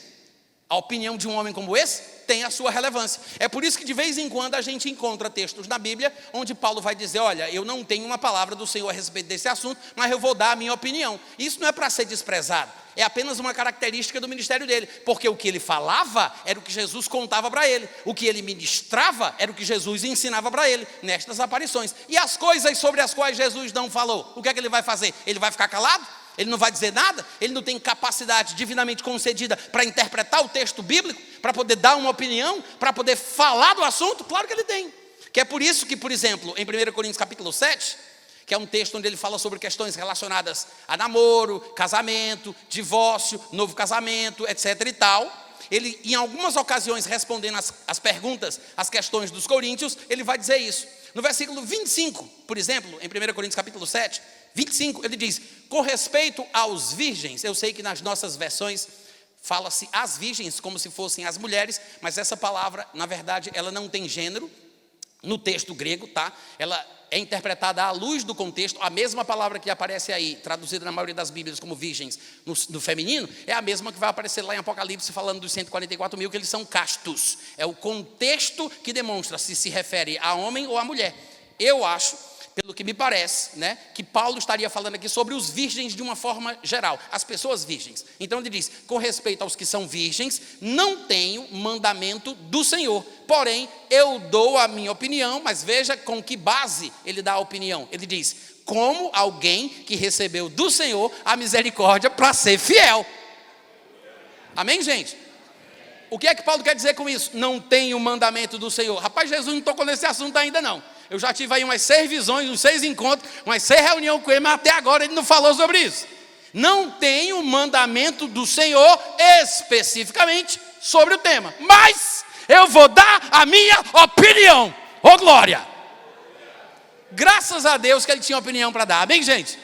A opinião de um homem como esse tem a sua relevância. É por isso que de vez em quando a gente encontra textos na Bíblia onde Paulo vai dizer, olha, eu não tenho uma palavra do Senhor a respeito desse assunto, mas eu vou dar a minha opinião. Isso não é para ser desprezado, é apenas uma característica do ministério dele, porque o que ele falava era o que Jesus contava para ele, o que ele ministrava era o que Jesus ensinava para ele, nestas aparições. E as coisas sobre as quais Jesus não falou, o que é que ele vai fazer? Ele vai ficar calado? Ele não vai dizer nada? Ele não tem capacidade divinamente concedida para interpretar o texto bíblico, para poder dar uma opinião, para poder falar do assunto? Claro que ele tem. Que é por isso que, por exemplo, em 1 Coríntios capítulo 7, que é um texto onde ele fala sobre questões relacionadas a namoro, casamento, divórcio, novo casamento, etc. e tal, ele, em algumas ocasiões, respondendo as perguntas, as questões dos coríntios, ele vai dizer isso. No versículo 25, por exemplo, em 1 Coríntios capítulo 7, 25, ele diz, com respeito aos virgens, eu sei que nas nossas versões fala-se as virgens como se fossem as mulheres, mas essa palavra, na verdade, ela não tem gênero no texto grego, tá? Ela é interpretada à luz do contexto. A mesma palavra que aparece aí, traduzida na maioria das Bíblias como virgens no feminino, é a mesma que vai aparecer lá em Apocalipse, falando dos 144 mil, que eles são castos. É o contexto que demonstra se refere a homem ou a mulher. Eu acho, pelo que me parece, né, que Paulo estaria falando aqui sobre os virgens de uma forma geral, as pessoas virgens. Então ele diz, com respeito aos que são virgens, não tenho mandamento do Senhor, porém eu dou a minha opinião, mas veja com que base ele dá a opinião. Ele diz, como alguém que recebeu do Senhor a misericórdia para ser fiel. Amém, gente? O que é que Paulo quer dizer com isso? Não tenho mandamento do Senhor. Rapaz, Jesus não tocou nesse assunto ainda não. Eu já tive aí umas 6 visões, uns 6 encontros, umas 6 reuniões com ele, mas até agora ele não falou sobre isso. Não tenho mandamento do Senhor especificamente sobre o tema, mas eu vou dar a minha opinião. Ô glória! Graças a Deus que ele tinha opinião para dar. Amém, gente?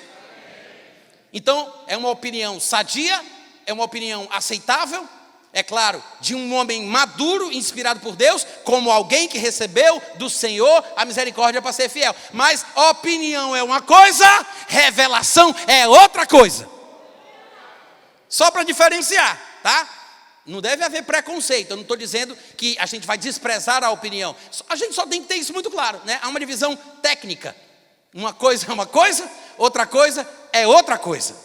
Então, é uma opinião sadia, é uma opinião aceitável, é claro, de um homem maduro, inspirado por Deus, como alguém que recebeu do Senhor a misericórdia para ser fiel. Mas opinião é uma coisa, revelação é outra coisa. Só para diferenciar, tá? Não deve haver preconceito. Eu não estou dizendo que a gente vai desprezar a opinião. A gente só tem que ter isso muito claro, né? Há uma divisão técnica. Uma coisa é uma coisa, outra coisa é outra coisa.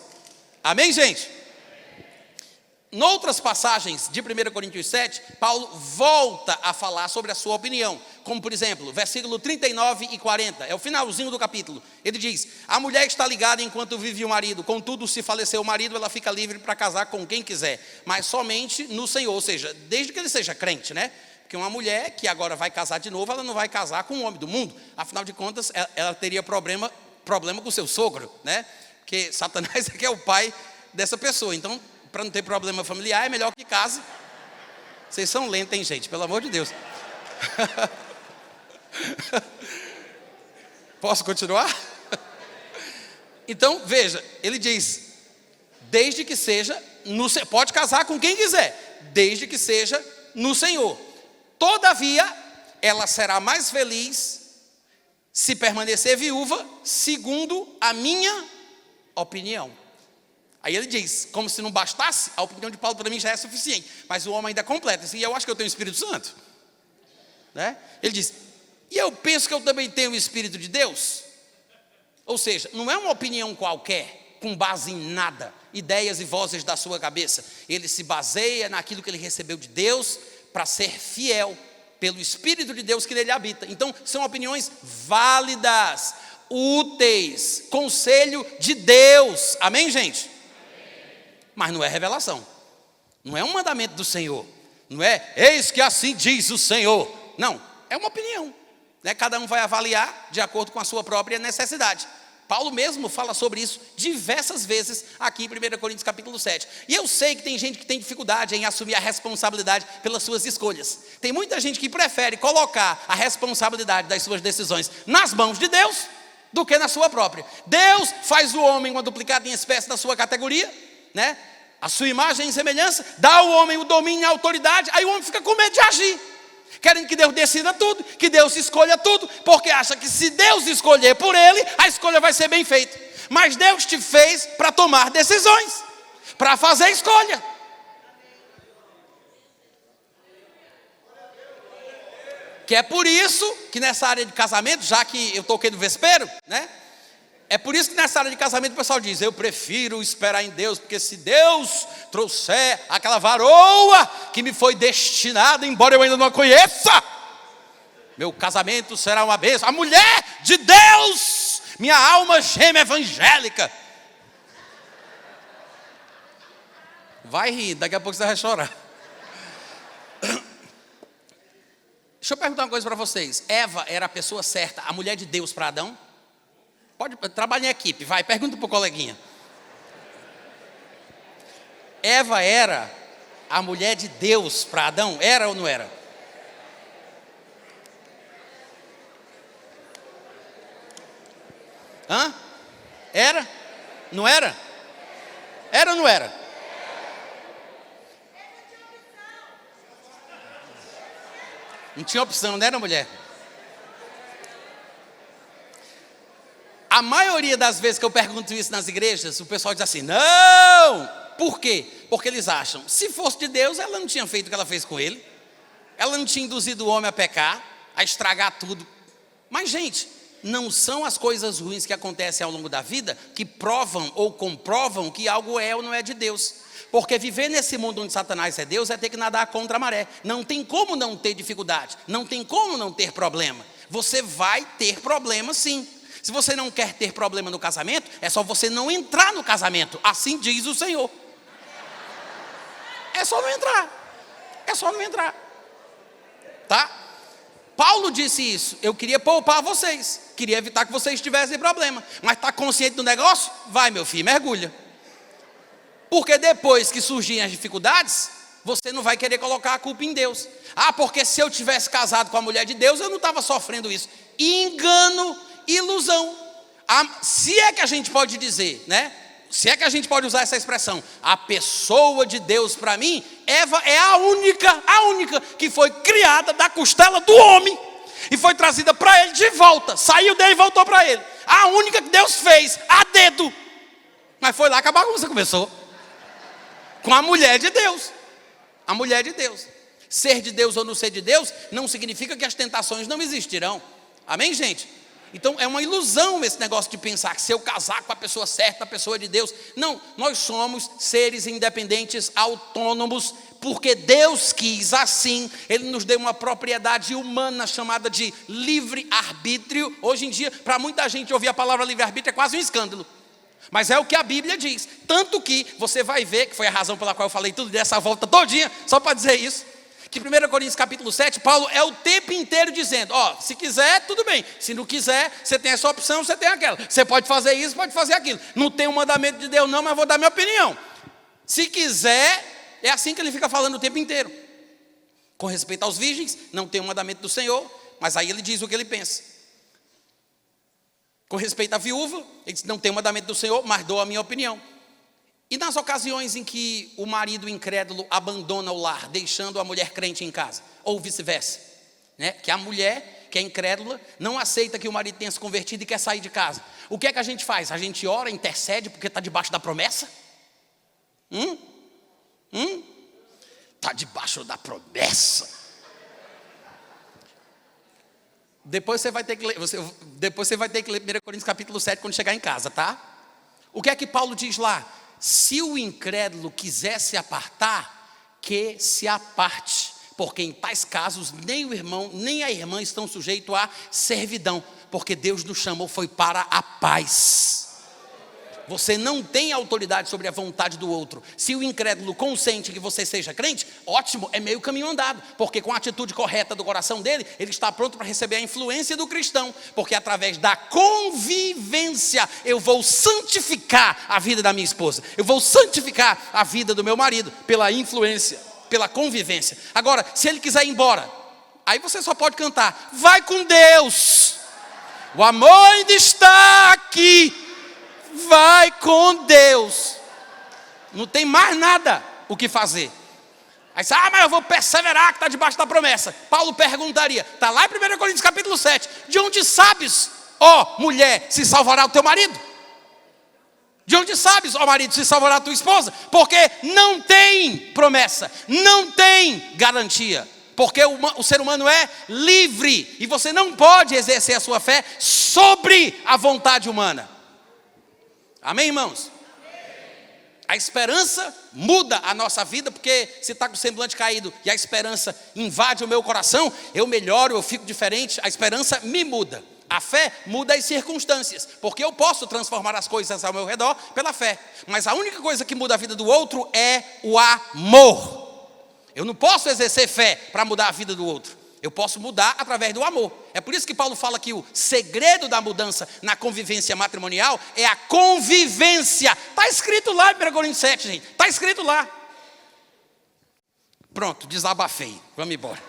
Amém, gente? Noutras passagens de 1 Coríntios 7, Paulo volta a falar sobre a sua opinião, como por exemplo, versículo 39 e 40, é o finalzinho do capítulo. Ele diz, a mulher está ligada enquanto vive o marido, contudo se falecer o marido, ela fica livre para casar com quem quiser, mas somente no Senhor, ou seja, desde que ele seja crente, né? Porque uma mulher que agora vai casar de novo, ela não vai casar com um homem do mundo, afinal de contas, ela teria problema com o seu sogro, né? Porque Satanás é que é o pai dessa pessoa, então para não ter problema familiar, é melhor que case. Vocês são lentos, hein, gente? Pelo amor de Deus. Posso continuar? Então, veja, ele diz, desde que seja, pode casar com quem quiser, desde que seja no Senhor. Todavia, ela será mais feliz se permanecer viúva, segundo a minha opinião. Aí ele diz, como se não bastasse, a opinião de Paulo para mim já é suficiente, mas o homem ainda completa, e eu acho que eu tenho o Espírito Santo, né? Ele diz, e eu penso que eu também tenho o Espírito de Deus. Ou seja, não é uma opinião qualquer, com base em nada, ideias e vozes da sua cabeça. Ele se baseia naquilo que ele recebeu de Deus, para ser fiel, pelo Espírito de Deus que nele habita. Então, são opiniões válidas, úteis, conselho de Deus, amém, gente? Mas não é revelação, não é um mandamento do Senhor, não é, eis que assim diz o Senhor, não, é uma opinião, né? Cada um vai avaliar de acordo com a sua própria necessidade, Paulo mesmo fala sobre isso diversas vezes aqui em 1 Coríntios capítulo 7. E eu sei que tem gente que tem dificuldade em assumir a responsabilidade pelas suas escolhas. Tem muita gente que prefere colocar a responsabilidade das suas decisões nas mãos de Deus do que na sua própria. Deus faz o homem uma duplicata em espécie da sua categoria, né? A sua imagem e semelhança, dá ao homem o domínio e a autoridade, aí o homem fica com medo de agir, querendo que Deus decida tudo, que Deus escolha tudo, porque acha que se Deus escolher por ele, a escolha vai ser bem feita. Mas Deus te fez para tomar decisões, para fazer escolha. Que é por isso que nessa área de casamento, já que eu toquei no vespeiro, né? É por isso que nessa área de casamento o pessoal diz: eu prefiro esperar em Deus, porque se Deus trouxer aquela varoa que me foi destinada, embora eu ainda não a conheça, meu casamento será uma bênção. A mulher de Deus, minha alma gêmea evangélica. Vai rir, daqui a pouco você vai chorar. Deixa eu perguntar uma coisa para vocês. Eva era a pessoa certa, a mulher de Deus para Adão? Pode trabalhar em equipe, vai, pergunta para o coleguinha. Eva era a mulher de Deus para Adão? Era ou não era? Hã? Era? Não era? Era ou não era? Não tinha opção, não era, mulher? A maioria das vezes que eu pergunto isso nas igrejas, o pessoal diz assim: não! Por quê? Porque eles acham, se fosse de Deus, ela não tinha feito o que ela fez com ele, ela não tinha induzido o homem a pecar, a estragar tudo. Mas, gente, não são as coisas ruins que acontecem ao longo da vida que provam ou comprovam que algo é ou não é de Deus. Porque viver nesse mundo onde Satanás é Deus é ter que nadar contra a maré. Não tem como não ter dificuldade, não tem como não ter problema. Você vai ter problema, sim. Se você não quer ter problema no casamento, é só você não entrar no casamento. Assim diz o Senhor. É só não entrar. É só não entrar. Tá? Paulo disse isso. Eu queria poupar vocês. Queria evitar que vocês tivessem problema. Mas está consciente do negócio? Vai, meu filho, mergulha. Porque depois que surgirem as dificuldades, você não vai querer colocar a culpa em Deus. Ah, porque se eu tivesse casado com a mulher de Deus, eu não estava sofrendo isso. Engano, ilusão. Se é que a gente pode dizer, né? Se é que a gente pode usar essa expressão, a pessoa de Deus para mim, Eva é a única que foi criada da costela do homem e foi trazida para ele de volta, saiu dele e voltou para ele. A única que Deus fez a dedo. Mas foi lá que a bagunça começou. Com a mulher de Deus. A mulher de Deus. Ser de Deus ou não ser de Deus não significa que as tentações não existirão. Amém, gente? Então é uma ilusão esse negócio de pensar que se eu casar com a pessoa certa, a pessoa de Deus. Não, nós somos seres independentes, autônomos, porque Deus quis assim. Ele nos deu uma propriedade humana chamada de livre-arbítrio. Hoje em dia, para muita gente ouvir a palavra livre-arbítrio é quase um escândalo. Mas é o que a Bíblia diz. Tanto que você vai ver, que foi a razão pela qual eu falei tudo dessa volta todinha, só para dizer isso, que 1 Coríntios capítulo 7, Paulo é o tempo inteiro dizendo: ó, se quiser, tudo bem. Se não quiser, você tem essa opção, você tem aquela. Você pode fazer isso, pode fazer aquilo. Não tem um mandamento de Deus não, mas vou dar minha opinião. Se quiser, é assim que ele fica falando o tempo inteiro. Com respeito aos virgens, não tem um mandamento do Senhor, mas aí ele diz o que ele pensa. Com respeito à viúva, ele diz: não tem mandamento do Senhor, mas dou a minha opinião. E nas ocasiões em que o marido incrédulo abandona o lar, deixando a mulher crente em casa, ou vice-versa, né? Que a mulher, que é incrédula, não aceita que o marido tenha se convertido e quer sair de casa. O que é que a gente faz? A gente ora, intercede porque está debaixo da promessa? Está debaixo da promessa. Depois você vai ter que ler, depois você vai ter que ler 1 Coríntios capítulo 7 quando chegar em casa, tá? O que é que Paulo diz lá? Se o incrédulo quiser se apartar, que se aparte, porque em tais casos nem o irmão nem a irmã estão sujeitos à servidão, porque Deus nos chamou foi para a paz. você não tem autoridade sobre a vontade do outro. Se o incrédulo consente que você seja crente, ótimo, é meio caminho andado, porque com a atitude correta do coração dele, ele está pronto para receber a influência do cristão, porque através da convivência eu vou santificar a vida da minha esposa, eu vou santificar a vida do meu marido, pela influência, pela convivência. Agora, se ele quiser ir embora, aí você só pode cantar, vai com Deus, o amor ainda está aqui, vai com Deus. Não tem mais nada o que fazer. Aí você, mas eu vou perseverar que está debaixo da promessa. Paulo perguntaria, está lá em 1 Coríntios capítulo 7, de onde sabes, ó mulher, se salvará o teu marido? De onde sabes, ó marido, se salvará a tua esposa? Porque não tem promessa, não tem garantia. Porque o ser humano é livre, e você não pode exercer a sua fé sobre a vontade humana. Amém, irmãos? A esperança muda a nossa vida, porque se está com o semblante caído e a esperança invade o meu coração, eu melhoro, eu fico diferente, a esperança me muda. A fé muda as circunstâncias, porque eu posso transformar as coisas ao meu redor pela fé. Mas a única coisa que muda a vida do outro é o amor. Eu não posso exercer fé para mudar a vida do outro. Eu posso mudar através do amor. É por isso que Paulo fala que o segredo da mudança na convivência matrimonial é a convivência. Está escrito lá em 1 Coríntios 7, gente. Está escrito lá. Pronto, desabafei. Vamos embora.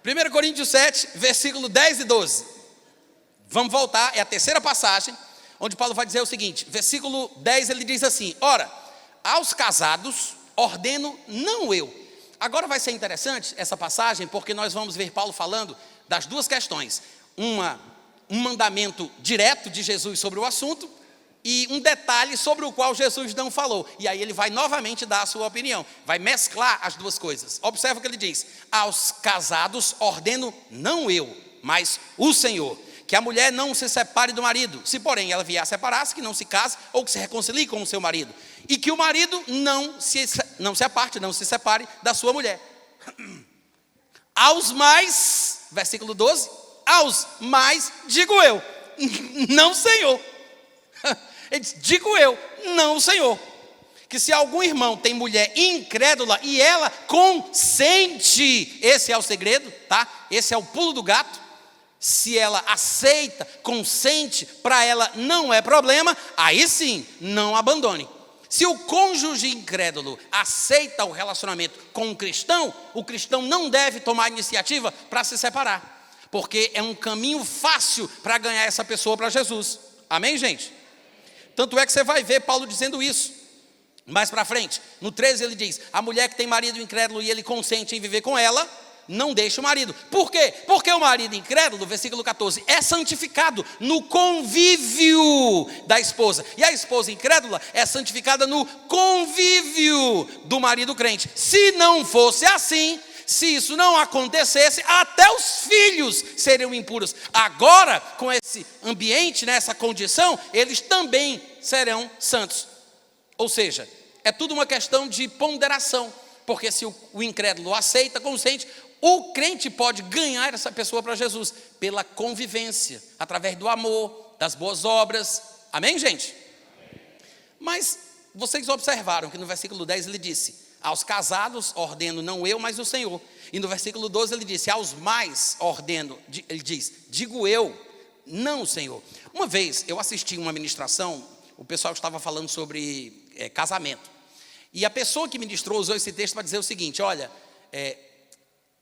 1 Coríntios 7, versículo 10 e 12. Vamos voltar, é a terceira passagem, onde Paulo vai dizer o seguinte. Versículo 10, ele diz assim: ora, aos casados ordeno não eu. Agora vai ser interessante essa passagem, porque nós vamos ver Paulo falando das duas questões. Um mandamento direto de Jesus sobre o assunto e um detalhe sobre o qual Jesus não falou. E aí ele vai novamente dar a sua opinião, vai mesclar as duas coisas. Observa o que ele diz: aos casados ordeno não eu, mas o Senhor, que a mulher não se separe do marido, se porém ela vier a separar-se, que não se case ou que se reconcilie com o seu marido, e que o marido não se aparte, não se separe da sua mulher. Aos mais, versículo 12, aos mais digo eu, não Senhor. Ele diz, digo eu, não Senhor, que se algum irmão tem mulher incrédula e ela consente, esse é o segredo, tá? Esse é o pulo do gato. Se ela aceita, consente, para ela não é problema, aí sim, não abandone. Se o cônjuge incrédulo aceita o relacionamento com o cristão não deve tomar iniciativa para se separar, porque é um caminho fácil para ganhar essa pessoa para Jesus. Amém, gente? Tanto é que você vai ver Paulo dizendo isso. Mais para frente, no 13 ele diz, a mulher que tem marido incrédulo e ele consente em viver com ela, não deixa o marido. Por quê? Porque o marido incrédulo, versículo 14, é santificado no convívio da esposa. E a esposa incrédula é santificada no convívio do marido crente. Se não fosse assim, se isso não acontecesse, até os filhos seriam impuros. Agora, com esse ambiente, nessa condição, eles também serão santos. Ou seja, é tudo uma questão de ponderação. Porque se o incrédulo aceita, consente, o crente pode ganhar essa pessoa para Jesus pela convivência, através do amor, das boas obras. Amém, gente? Mas vocês observaram que no versículo 10 ele disse, aos casados ordeno não eu, mas o Senhor. E no versículo 12 ele disse, aos mais ordeno, ele diz, digo eu, não o Senhor. Uma vez eu assisti uma ministração, o pessoal estava falando sobre casamento. E a pessoa que ministrou usou esse texto para dizer o seguinte, olha,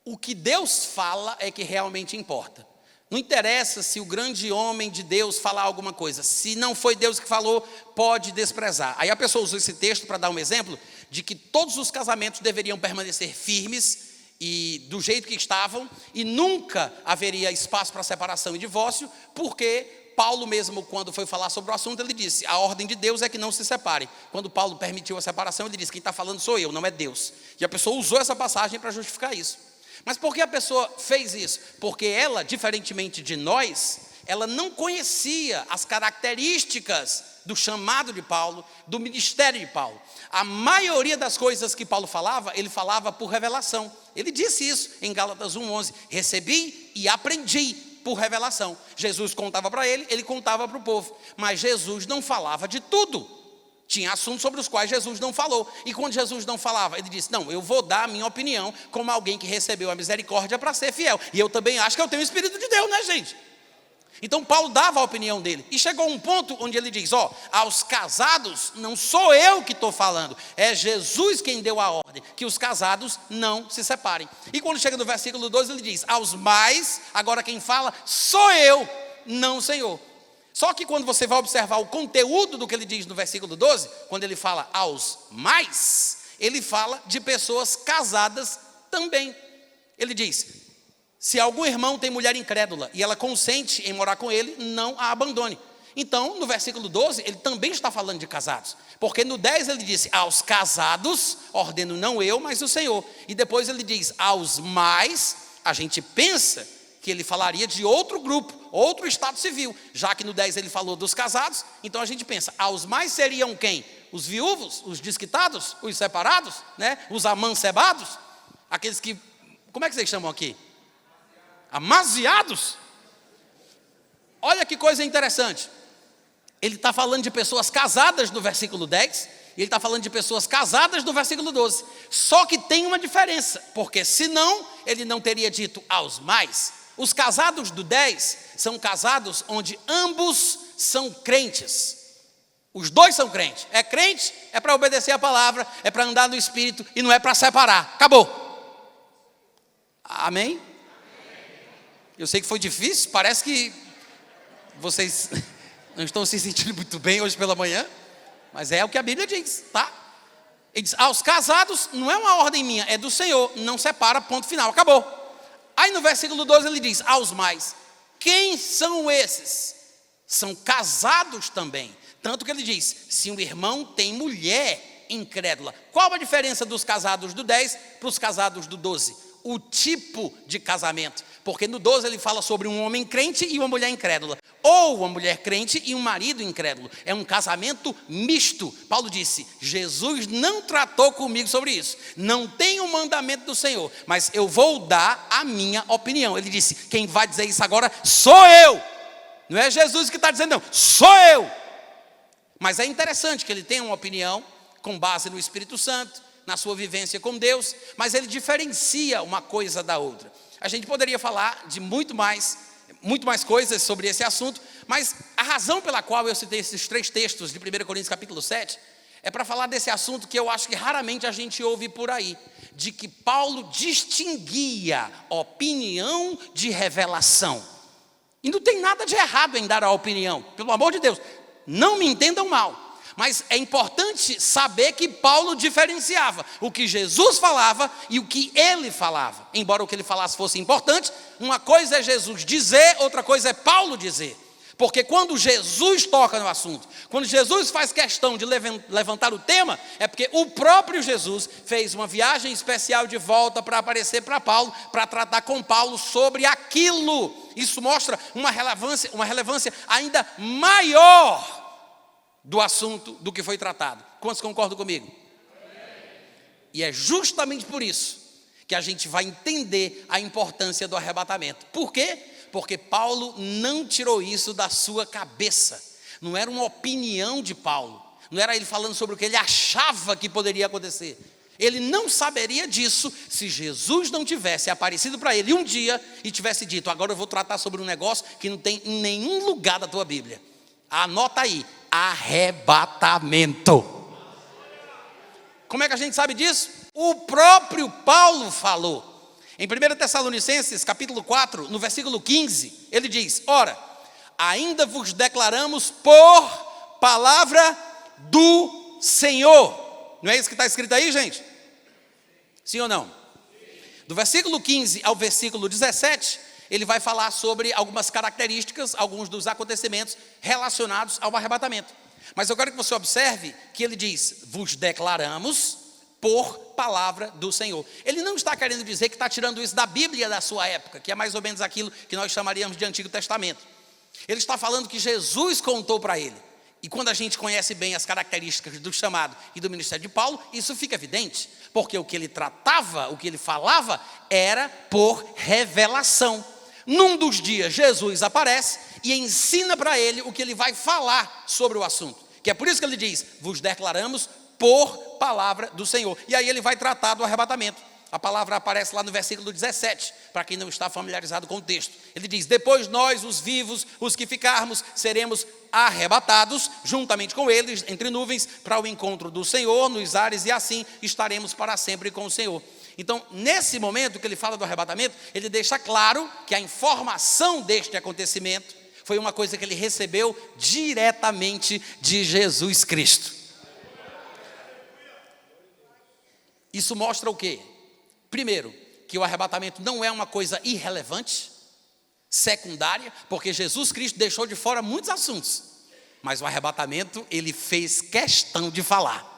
o que Deus fala é que realmente importa. Não interessa se o grande homem de Deus falar alguma coisa. Se não foi Deus que falou, pode desprezar. Aí a pessoa usou esse texto para dar um exemplo de que todos os casamentos deveriam permanecer firmes e do jeito que estavam, e nunca haveria espaço para separação e divórcio, porque Paulo mesmo, quando foi falar sobre o assunto, ele disse, a ordem de Deus é que não se separe. Quando Paulo permitiu a separação, ele disse, quem está falando sou eu, não é Deus. E a pessoa usou essa passagem para justificar isso. Mas por que a pessoa fez isso? Porque ela, diferentemente de nós, ela não conhecia as características do chamado de Paulo, do ministério de Paulo. A maioria das coisas que Paulo falava, ele falava por revelação. Ele disse isso em Gálatas 1:11, recebi e aprendi por revelação. Jesus contava para ele, ele contava para o povo. Mas Jesus não falava de tudo. Tinha assuntos sobre os quais Jesus não falou. E quando Jesus não falava, ele disse: não, eu vou dar a minha opinião como alguém que recebeu a misericórdia para ser fiel. E eu também acho que eu tenho o Espírito de Deus, né, gente? Então Paulo dava a opinião dele. E chegou um ponto onde ele diz: aos casados, não sou eu que estou falando, é Jesus quem deu a ordem, que os casados não se separem. E quando chega no versículo 12, ele diz: aos mais, agora quem fala sou eu, não o Senhor. Só que quando você vai observar o conteúdo do que ele diz no versículo 12, quando ele fala aos mais, ele fala de pessoas casadas também. Ele diz: se algum irmão tem mulher incrédula e ela consente em morar com ele, não a abandone. Então, no versículo 12, ele também está falando de casados. Porque no 10 ele disse: aos casados, ordeno não eu, mas o Senhor. E depois ele diz: aos mais, a gente pensa que ele falaria de outro grupo, outro estado civil. Já que no 10 ele falou dos casados, então a gente pensa, aos mais seriam quem? Os viúvos, os desquitados, os separados, né? Os amancebados, aqueles que, como é que vocês chamam aqui? Amaziados. Olha que coisa interessante. Ele está falando de pessoas casadas no versículo 10, e ele está falando de pessoas casadas no versículo 12. Só que tem uma diferença, porque senão ele não teria dito aos mais. Os casados do 10 são casados onde ambos são crentes. Os dois são crentes. É crente, é para obedecer a palavra, é para andar no Espírito e não é para separar. Acabou. Amém? Eu sei que foi difícil, parece que vocês não estão se sentindo muito bem hoje pela manhã, mas é o que a Bíblia diz, tá? Ele diz: aos casados, não é uma ordem minha, é do Senhor, não separa, ponto final, acabou. Aí no versículo 12 ele diz: aos mais. Quem são esses? São casados também. Tanto que ele diz: se um irmão tem mulher incrédula. Qual a diferença dos casados do 10 para os casados do 12? O tipo de casamento. Porque no 12 ele fala sobre um homem crente e uma mulher incrédula. Ou uma mulher crente e um marido incrédulo. É um casamento misto. Paulo disse: Jesus não tratou comigo sobre isso. Não tem um mandamento do Senhor, mas eu vou dar a minha opinião. Ele disse: quem vai dizer isso agora sou eu. Não é Jesus que está dizendo, não, sou eu. Mas é interessante que ele tenha uma opinião com base no Espírito Santo, na sua vivência com Deus, mas ele diferencia uma coisa da outra. A gente poderia falar de muito mais coisas sobre esse assunto, mas a razão pela qual eu citei esses 3 textos de 1 Coríntios capítulo 7, é para falar desse assunto que eu acho que raramente a gente ouve por aí, de que Paulo distinguia opinião de revelação. E não tem nada de errado em dar a opinião, pelo amor de Deus, não me entendam mal. Mas é importante saber que Paulo diferenciava o que Jesus falava e o que ele falava. Embora o que ele falasse fosse importante, uma coisa é Jesus dizer, outra coisa é Paulo dizer. Porque quando Jesus toca no assunto, quando Jesus faz questão de levantar o tema, é porque o próprio Jesus fez uma viagem especial de volta para aparecer para Paulo, para tratar com Paulo sobre aquilo. Isso mostra uma relevância ainda maior do assunto do que foi tratado. Quantos concordam comigo? E é justamente por isso que a gente vai entender a importância do arrebatamento. Por quê? Porque Paulo não tirou isso da sua cabeça. Não era uma opinião de Paulo. Não era ele falando sobre o que ele achava que poderia acontecer. Ele não saberia disso se Jesus não tivesse aparecido para ele um dia e tivesse dito: agora eu vou tratar sobre um negócio que não tem em nenhum lugar da tua Bíblia. Anota aí: arrebatamento. Como é que a gente sabe disso? O próprio Paulo falou. Em 1 Tessalonicenses, capítulo 4, no versículo 15, ele diz: ora, ainda vos declaramos por palavra do Senhor. Não é isso que está escrito aí, gente? Sim ou não? Do versículo 15 ao versículo 17, ele vai falar sobre algumas características, alguns dos acontecimentos relacionados ao arrebatamento. Mas eu quero que você observe que ele diz: vos declaramos por palavra do Senhor. Ele não está querendo dizer que está tirando isso da Bíblia da sua época, que é mais ou menos aquilo que nós chamaríamos de Antigo Testamento. Ele está falando que Jesus contou para ele. E quando a gente conhece bem as características do chamado e do ministério de Paulo, isso fica evidente, porque o que ele tratava, o que ele falava, era por revelação. num dos dias Jesus aparece e ensina para ele o que ele vai falar sobre o assunto. Que é por isso que ele diz, vos declaramos por palavra do Senhor. E aí ele vai tratar do arrebatamento. A palavra aparece lá no versículo 17, para quem não está familiarizado com o texto. Ele diz, depois nós, os vivos, os que ficarmos, seremos arrebatados, juntamente com eles, entre nuvens, para o encontro do Senhor, nos ares, e assim estaremos para sempre com o Senhor. Então, nesse momento que ele fala do arrebatamento, ele deixa claro que a informação deste acontecimento foi uma coisa que ele recebeu diretamente de Jesus Cristo. Isso mostra o quê? Primeiro, que o arrebatamento não é uma coisa irrelevante, secundária, porque Jesus Cristo deixou de fora muitos assuntos, mas o arrebatamento ele fez questão de falar.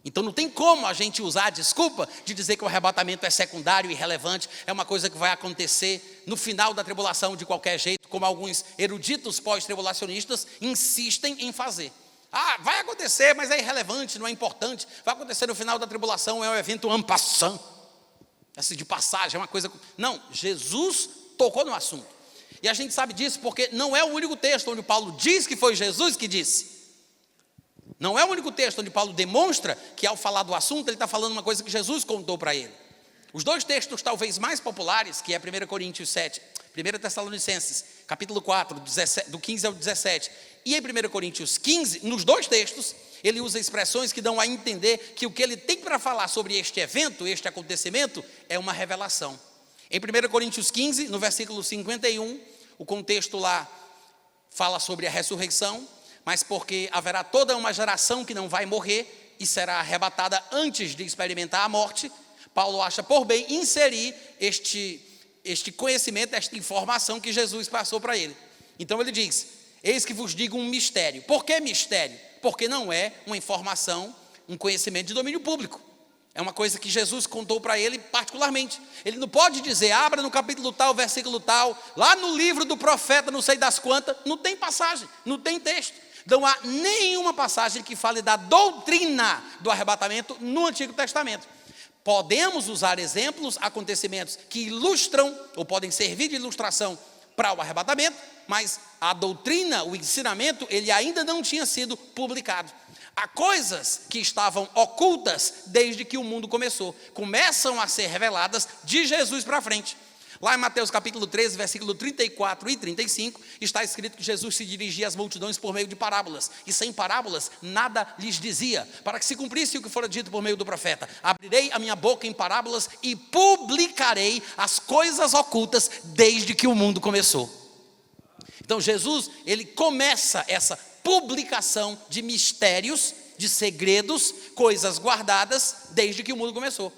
Então não tem como a gente usar a desculpa de dizer que o arrebatamento é secundário, irrelevante, é uma coisa que vai acontecer no final da tribulação de qualquer jeito, como alguns eruditos pós-tribulacionistas insistem em fazer. Ah, vai acontecer, mas é irrelevante, não é importante, vai acontecer no final da tribulação, é um evento en passant, assim, de passagem, é uma coisa... Não, Jesus tocou no assunto. E a gente sabe disso porque não é o único texto onde Paulo diz que foi Jesus que disse. Não é o único texto onde Paulo demonstra que ao falar do assunto, ele está falando uma coisa que Jesus contou para ele. Os dois textos talvez mais populares, que é 1 Coríntios 7, 1 Tessalonicenses, capítulo 4, do 15 ao 17, e em 1 Coríntios 15, nos dois textos, ele usa expressões que dão a entender que o que ele tem para falar sobre este evento, este acontecimento, é uma revelação. Em 1 Coríntios 15, no versículo 51, o contexto lá fala sobre a ressurreição, mas porque haverá toda uma geração que não vai morrer e será arrebatada antes de experimentar a morte, Paulo acha por bem inserir este conhecimento, esta informação que Jesus passou para ele. Então ele diz, eis que vos digo um mistério. Por que mistério? Porque não é uma informação, um conhecimento de domínio público. É uma coisa que Jesus contou para ele particularmente. Ele não pode dizer, abra no capítulo tal, versículo tal, lá no livro do profeta, não sei das quantas, não tem passagem, não tem texto. Não há nenhuma passagem que fale da doutrina do arrebatamento no Antigo Testamento. Podemos usar exemplos, acontecimentos que ilustram, ou podem servir de ilustração para o arrebatamento, mas a doutrina, o ensinamento, ele ainda não tinha sido publicado. Há coisas que estavam ocultas desde que o mundo começou, começam a ser reveladas de Jesus para frente. Lá em Mateus capítulo 13, versículo 34 e 35, está escrito que Jesus se dirigia às multidões por meio de parábolas, e sem parábolas nada lhes dizia, para que se cumprisse o que fora dito por meio do profeta. Abrirei a minha boca em parábolas e publicarei as coisas ocultas desde que o mundo começou. Então Jesus, ele começa essa publicação de mistérios, de segredos, coisas guardadas desde que o mundo começou.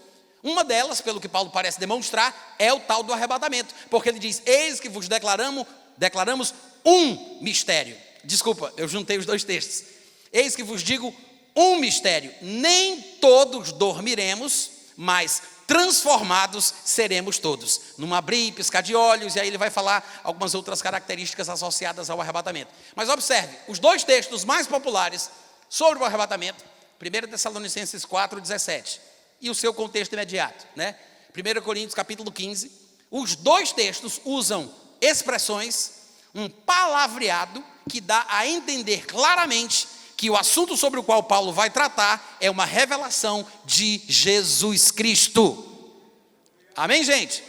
Uma delas, pelo que Paulo parece demonstrar, é o tal do arrebatamento, porque ele diz, eis que vos declaramos um mistério. Desculpa, eu juntei os dois textos. Eis que vos digo um mistério, nem todos dormiremos, mas transformados seremos todos. Num abrir e piscar de olhos, e aí ele vai falar algumas outras características associadas ao arrebatamento. Mas observe, os dois textos mais populares sobre o arrebatamento, 1 Tessalonicenses 4, 17, e o seu contexto imediato, né? 1 Coríntios capítulo 15, os dois textos usam expressões, um palavreado que dá a entender claramente que o assunto sobre o qual Paulo vai tratar é uma revelação de Jesus Cristo. Amém, gente?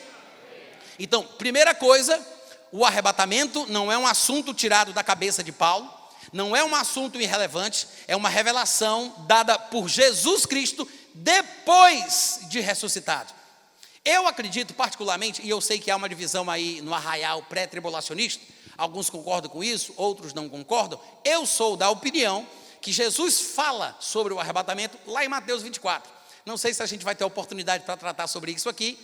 Então, primeira coisa, o arrebatamento não é um assunto tirado da cabeça de Paulo, não é um assunto irrelevante, é uma revelação dada por Jesus Cristo depois de ressuscitado. Eu acredito particularmente, e eu sei que há uma divisão aí no arraial pré-tribulacionista, alguns concordam com isso, outros não concordam. Eu sou da opinião que Jesus fala sobre o arrebatamento lá em Mateus 24. Não sei se a gente vai ter oportunidade para tratar sobre isso aqui,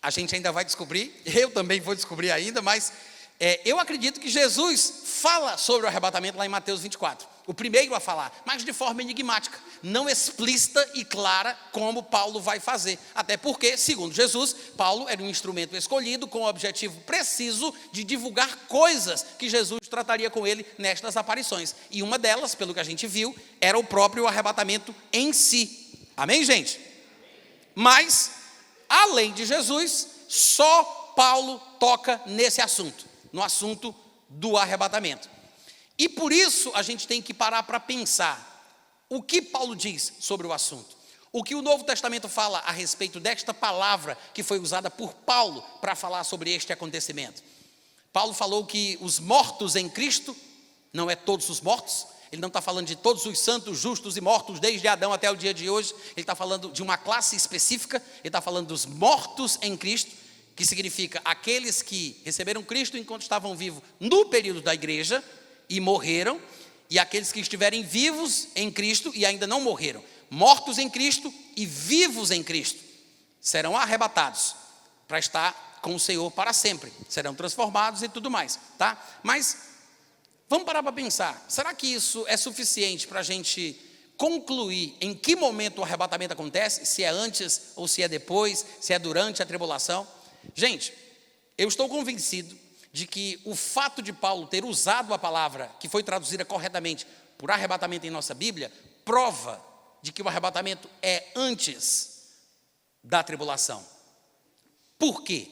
a gente ainda vai descobrir, eu também vou descobrir ainda, mas eu acredito que Jesus fala sobre o arrebatamento lá em Mateus 24, o primeiro a falar, mas de forma enigmática, não explícita e clara como Paulo vai fazer, até porque, segundo Jesus, Paulo era um instrumento escolhido com o objetivo preciso de divulgar coisas que Jesus trataria com ele nestas aparições, e uma delas, pelo que a gente viu, era o próprio arrebatamento em si. Amém, gente? Mas, além de Jesus, só Paulo toca nesse assunto, no assunto do arrebatamento. E por isso a gente tem que parar para pensar o que Paulo diz sobre o assunto. O que o Novo Testamento fala a respeito desta palavra que foi usada por Paulo para falar sobre este acontecimento. Paulo falou que os mortos em Cristo, não é todos os mortos, ele não está falando de todos os santos, justos e mortos desde Adão até o dia de hoje, ele está falando de uma classe específica, ele está falando dos mortos em Cristo, que significa aqueles que receberam Cristo enquanto estavam vivos no período da igreja e morreram, e aqueles que estiverem vivos em Cristo e ainda não morreram, mortos em Cristo e vivos em Cristo, serão arrebatados para estar com o Senhor para sempre, serão transformados e tudo mais, tá? Mas vamos parar para pensar, será que isso é suficiente para a gente concluir em que momento o arrebatamento acontece, se é antes ou se é depois, se é durante a tribulação? Gente, eu estou convencido de que o fato de Paulo ter usado a palavra que foi traduzida corretamente por arrebatamento em nossa Bíblia, prova de que o arrebatamento é antes da tribulação. Por quê?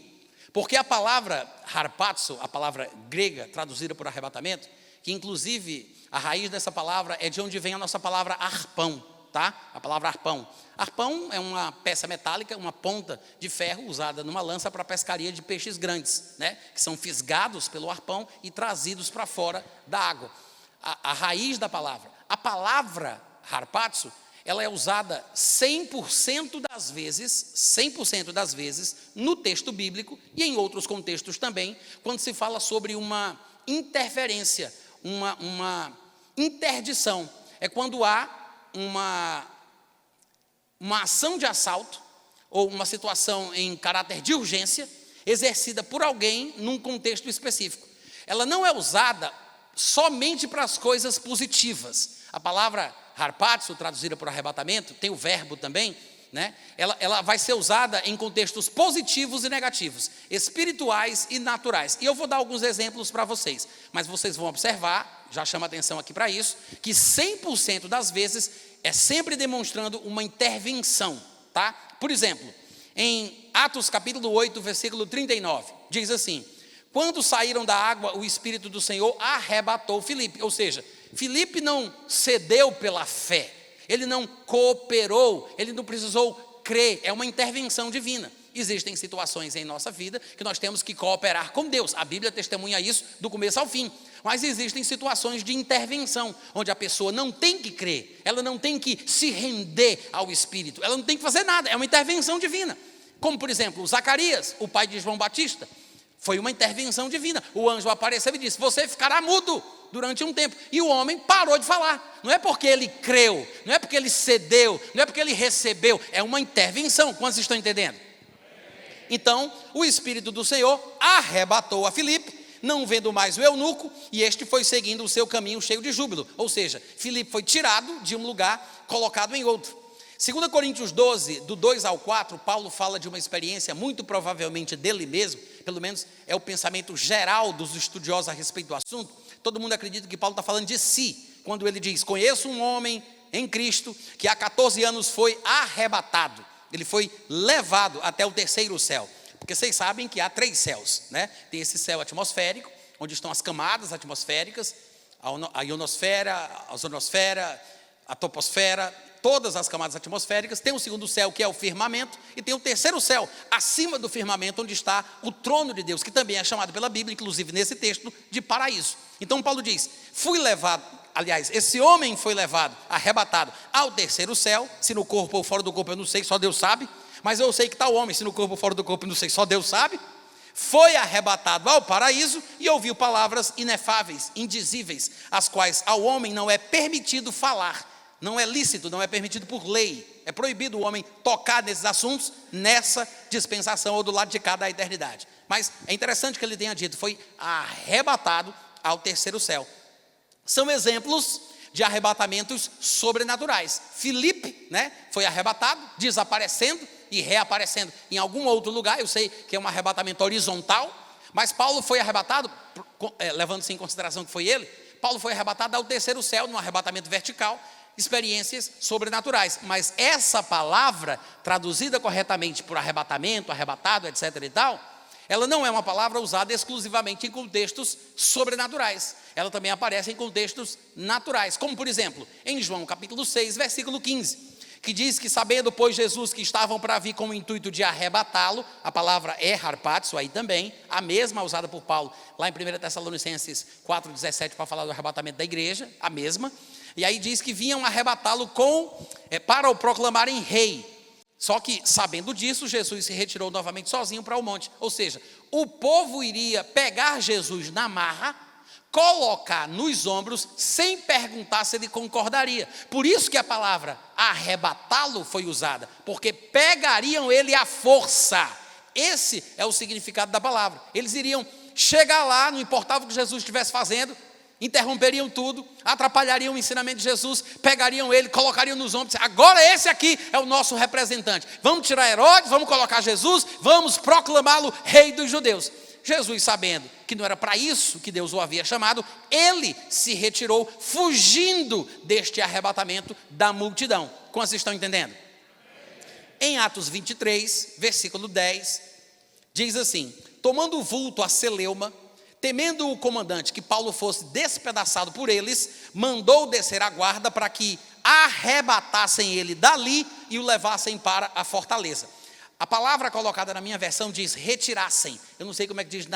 Porque a palavra harpazo, a palavra grega traduzida por arrebatamento, que inclusive a raiz dessa palavra é de onde vem a nossa palavra arpão, tá? A palavra arpão. Arpão é uma peça metálica, uma ponta de ferro usada numa lança para pescaria de peixes grandes, né? Que são fisgados pelo arpão e trazidos para fora da água. A raiz da palavra. A palavra harpazo, ela é usada 100% das vezes no texto bíblico e em outros contextos também, quando se fala sobre uma interferência, uma interdição. É quando há uma ação de assalto ou uma situação em caráter de urgência exercida por alguém num contexto específico. Ela não é usada somente para as coisas positivas. A palavra harpazo, traduzida por arrebatamento, tem o verbo também, né? Ela vai ser usada em contextos positivos e negativos, espirituais e naturais. E eu vou dar alguns exemplos para vocês, mas vocês vão observar, já chama atenção aqui para isso, que 100% das vezes é sempre demonstrando uma intervenção, tá? Por exemplo, em Atos capítulo 8, versículo 39, diz assim: quando saíram da água, o Espírito do Senhor arrebatou Filipe. Ou seja, Filipe não cedeu pela fé, ele não cooperou, ele não precisou crer, é uma intervenção divina. Existem situações em nossa vida que nós temos que cooperar com Deus, a Bíblia testemunha isso do começo ao fim. Mas existem situações de intervenção, onde a pessoa não tem que crer, ela não tem que se render ao Espírito, ela não tem que fazer nada, é uma intervenção divina. Como por exemplo, Zacarias, o pai de João Batista, foi uma intervenção divina. O anjo apareceu e disse: você ficará mudo durante um tempo. E o homem parou de falar. Não é porque ele creu, não é porque ele cedeu, não é porque ele recebeu, é uma intervenção. Quantos estão entendendo? Então, o Espírito do Senhor arrebatou a Filipe, não vendo mais o eunuco, e este foi seguindo o seu caminho cheio de júbilo. Ou seja, Filipe foi tirado de um lugar, colocado em outro. 2 Coríntios 12, do 2 ao 4, Paulo fala de uma experiência muito provavelmente dele mesmo, pelo menos é o pensamento geral dos estudiosos a respeito do assunto. Todo mundo acredita que Paulo está falando de si, quando ele diz: conheço um homem em Cristo que há 14 anos foi arrebatado, ele foi levado até o terceiro céu, porque vocês sabem que há 3 céus, né? Tem esse céu atmosférico, onde estão as camadas atmosféricas, a ionosfera, a ozonosfera, a toposfera, todas as camadas atmosféricas. Tem o segundo céu, que é o firmamento, e tem o terceiro céu, acima do firmamento, onde está o trono de Deus, que também é chamado pela Bíblia, inclusive nesse texto, de paraíso. Então Paulo diz: fui levado, aliás, esse homem foi levado, arrebatado ao terceiro céu, se no corpo ou fora do corpo eu não sei, só Deus sabe, mas eu sei que está o homem, se no corpo ou fora do corpo eu não sei, só Deus sabe. Foi arrebatado ao paraíso e ouviu palavras inefáveis, indizíveis, as quais ao homem não é permitido falar. Não é lícito, não é permitido por lei. É proibido o homem tocar nesses assuntos nessa dispensação ou do lado de cá da eternidade. Mas é interessante que ele tenha dito: foi arrebatado ao terceiro céu. São exemplos de arrebatamentos sobrenaturais. Filipe, né, foi arrebatado, desaparecendo e reaparecendo em algum outro lugar. Eu sei que é um arrebatamento horizontal, mas Paulo foi arrebatado, levando-se em consideração que foi ele, Paulo foi arrebatado ao terceiro céu, num arrebatamento vertical, experiências sobrenaturais. Mas essa palavra, traduzida corretamente por arrebatamento, arrebatado, etc. e tal, Ela não é uma palavra usada exclusivamente em contextos sobrenaturais. Ela também aparece em contextos naturais. Como, por exemplo, em João capítulo 6, versículo 15, que diz que, sabendo, pois, Jesus que estavam para vir com o intuito de arrebatá-lo, a palavra é harpazo aí também, a mesma usada por Paulo lá em 1 Tessalonicenses 4,17 para falar do arrebatamento da igreja, a mesma. E aí diz que vinham arrebatá-lo para o proclamarem rei. Só que, sabendo disso, Jesus se retirou novamente sozinho para o monte. Ou seja, o povo iria pegar Jesus na marra, colocar nos ombros, sem perguntar se ele concordaria. Por isso que a palavra arrebatá-lo foi usada, porque pegariam ele à força. Esse é o significado da palavra. Eles iriam chegar lá, não importava o que Jesus estivesse fazendo, interromperiam tudo, atrapalhariam o ensinamento de Jesus, pegariam ele, colocariam nos ombros, agora esse aqui é o nosso representante, vamos tirar Herodes, vamos colocar Jesus, vamos proclamá-lo rei dos judeus. Jesus, sabendo que não era para isso que Deus o havia chamado, ele se retirou, fugindo deste arrebatamento da multidão. Quantos estão entendendo? Em Atos 23, versículo 10, diz assim: tomando o vulto a celeuma, temendo o comandante que Paulo fosse despedaçado por eles, mandou descer a guarda para que arrebatassem ele dali e o levassem para a fortaleza. A palavra colocada na minha versão diz retirassem. Eu não sei como é que diz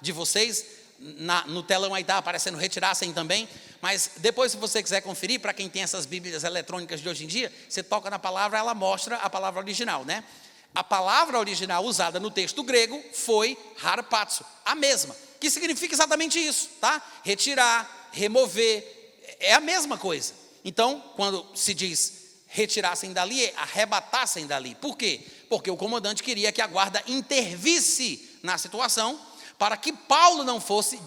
de vocês, no telão aí está aparecendo retirassem também, mas depois, se você quiser conferir, para quem tem essas bíblias eletrônicas de hoje em dia, você toca na palavra, ela mostra a palavra original, né? A palavra original usada no texto grego foi harpazo, a mesma, que significa exatamente isso, tá? Retirar, remover, é a mesma coisa. Então, quando se diz retirassem dali, arrebatassem dali. Por quê? Porque o comandante queria que a guarda intervisse na situação para que Paulo não fosse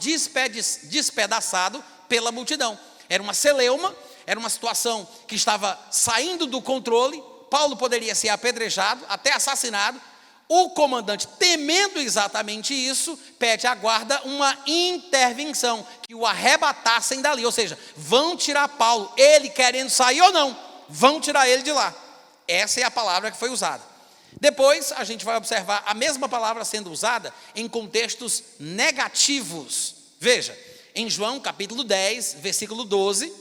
despedaçado pela multidão. Era uma celeuma, era uma situação que estava saindo do controle. Paulo poderia ser apedrejado, até assassinado. O comandante, temendo exatamente isso, pede à guarda uma intervenção, que o arrebatassem dali, ou seja, vão tirar Paulo, ele querendo sair ou não, vão tirar ele de lá. Essa é a palavra que foi usada. Depois a gente vai observar a mesma palavra sendo usada em contextos negativos. Veja, em João capítulo 10, versículo 12,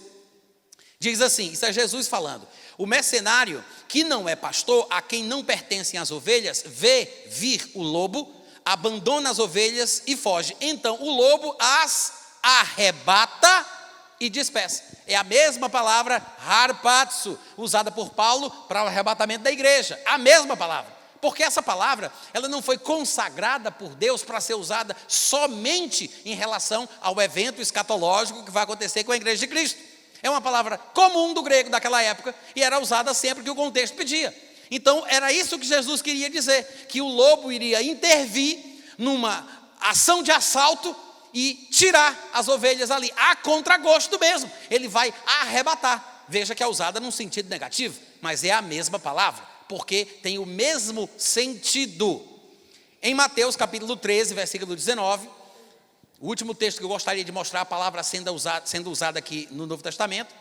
diz assim, isso é Jesus falando: o mercenário que não é pastor, a quem não pertencem as ovelhas, vê vir o lobo, abandona as ovelhas e foge. Então o lobo as arrebata e dispersa. É a mesma palavra harpazo, usada por Paulo para o arrebatamento da igreja. A mesma palavra. Porque essa palavra, ela não foi consagrada por Deus para ser usada somente em relação ao evento escatológico que vai acontecer com a igreja de Cristo. É uma palavra comum do grego daquela época e era usada sempre que o contexto pedia. Então era isso que Jesus queria dizer, que o lobo iria intervir numa ação de assalto e tirar as ovelhas ali, a contragosto mesmo. Ele vai arrebatar. Veja que é usada num sentido negativo, mas é a mesma palavra, porque tem o mesmo sentido. Em Mateus capítulo 13, versículo 19, o último texto que eu gostaria de mostrar a palavra sendo usada aqui no Novo Testamento,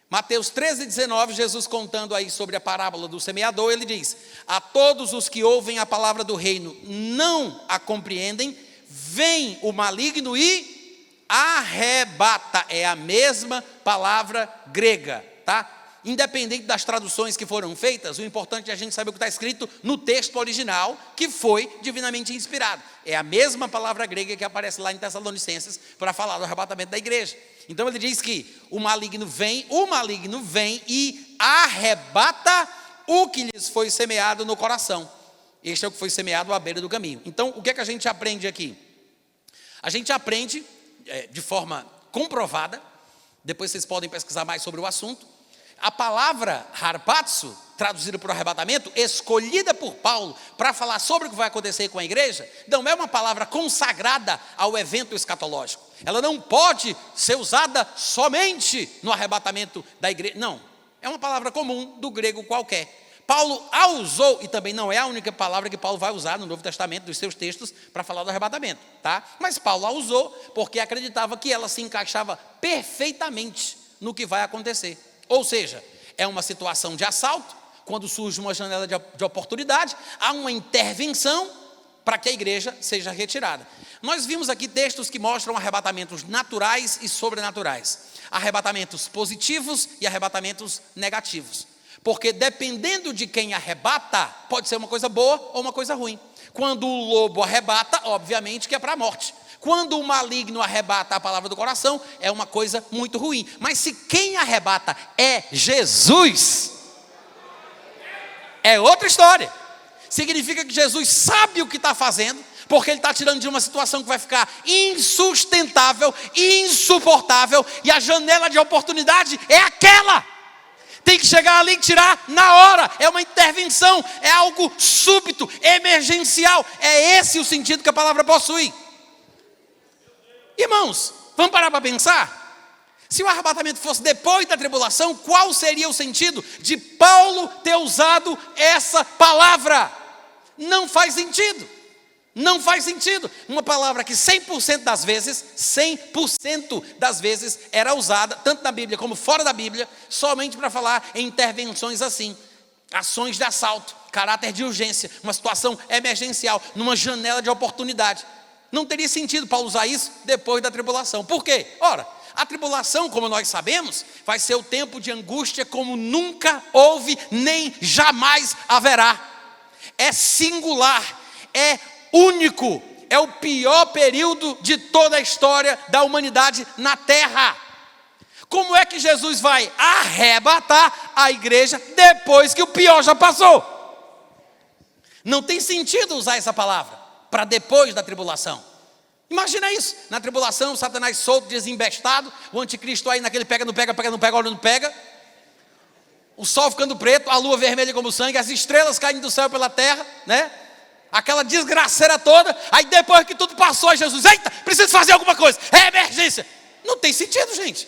Mateus 13, 19, Jesus contando aí sobre a parábola do semeador, ele diz: a todos os que ouvem a palavra do reino não a compreendem, vem o maligno e arrebata. É a mesma palavra grega, tá? Independente das traduções que foram feitas, o importante é a gente saber o que está escrito no texto original, que foi divinamente inspirado. É a mesma palavra grega que aparece lá em Tessalonicenses para falar do arrebatamento da igreja. Então ele diz que o maligno vem e arrebata o que lhes foi semeado no coração. Este é o que foi semeado à beira do caminho. Então o que é que a gente aprende aqui? A gente aprende de forma comprovada, depois vocês podem pesquisar mais sobre o assunto. A palavra harpazo, traduzida por arrebatamento, escolhida por Paulo para falar sobre o que vai acontecer com a igreja, não é uma palavra consagrada ao evento escatológico. Ela não pode ser usada somente no arrebatamento da igreja. Não, é uma palavra comum do grego qualquer. Paulo a usou, e também não é a única palavra que Paulo vai usar no Novo Testamento, dos seus textos, para falar do arrebatamento, tá? Mas Paulo a usou porque acreditava que ela se encaixava perfeitamente no que vai acontecer. Ou seja, é uma situação de assalto, quando surge uma janela de oportunidade, há uma intervenção para que a igreja seja retirada. Nós vimos aqui textos que mostram arrebatamentos naturais e sobrenaturais, arrebatamentos positivos e arrebatamentos negativos, porque dependendo de quem arrebata, pode ser uma coisa boa ou uma coisa ruim. Quando o lobo arrebata, obviamente que é para a morte. Quando o maligno arrebata a palavra do coração, é uma coisa muito ruim. Mas se quem arrebata é Jesus, é outra história. Significa que Jesus sabe o que está fazendo, porque Ele está tirando de uma situação que vai ficar insustentável, insuportável, e a janela de oportunidade é aquela. Tem que chegar ali e tirar na hora. É uma intervenção, é algo súbito, emergencial. É esse o sentido que a palavra possui. Irmãos, vamos parar para pensar? Se o arrebatamento fosse depois da tribulação, qual seria o sentido de Paulo ter usado essa palavra? Não faz sentido. Não faz sentido. Uma palavra que 100% das vezes era usada, tanto na Bíblia como fora da Bíblia, somente para falar em intervenções assim, ações de assalto, caráter de urgência, uma situação emergencial, numa janela de oportunidade. Não teria sentido Paulo usar isso depois da tribulação. Por quê? Ora, a tribulação, como nós sabemos, vai ser o tempo de angústia como nunca houve, nem jamais haverá. É singular, é único, é o pior período de toda a história da humanidade na terra. Como é que Jesus vai arrebatar a igreja depois que o pior já passou? Não tem sentido usar essa palavra para depois da tribulação. Imagina isso, na tribulação, Satanás solto, desembestado, o anticristo aí naquele pega, não pega, olha, não pega, o sol ficando preto, a lua vermelha como sangue, as estrelas caindo do céu pela terra, né? Aquela desgraceira toda. Aí depois que tudo passou, Jesus, eita, preciso fazer alguma coisa, é emergência. Não tem sentido, gente.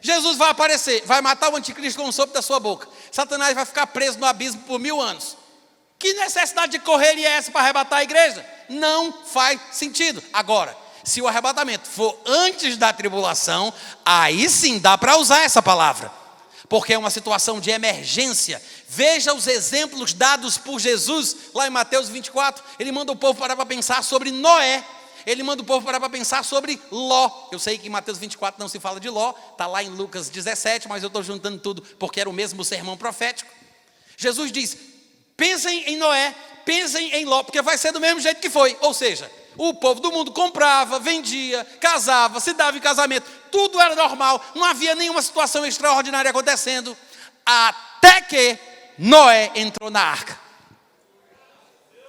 Jesus vai aparecer, vai matar o anticristo com o sopro da sua boca. Satanás vai ficar preso no abismo por 1000 anos. Que necessidade de correria é essa para arrebatar a igreja? Não faz sentido. Agora, se o arrebatamento for antes da tribulação, aí sim dá para usar essa palavra, porque é uma situação de emergência. Veja os exemplos dados por Jesus lá em Mateus 24. Ele manda o povo parar para pensar sobre Noé. Ele manda o povo parar para pensar sobre Ló. Eu sei que em Mateus 24 não se fala de Ló, está lá em Lucas 17, mas eu estou juntando tudo porque era o mesmo sermão profético. Jesus diz: pensem em Noé, pensem em Ló, porque vai ser do mesmo jeito que foi. Ou seja, o povo do mundo comprava, vendia, casava, se dava em casamento, tudo era normal, não havia nenhuma situação extraordinária acontecendo, até que Noé entrou na arca.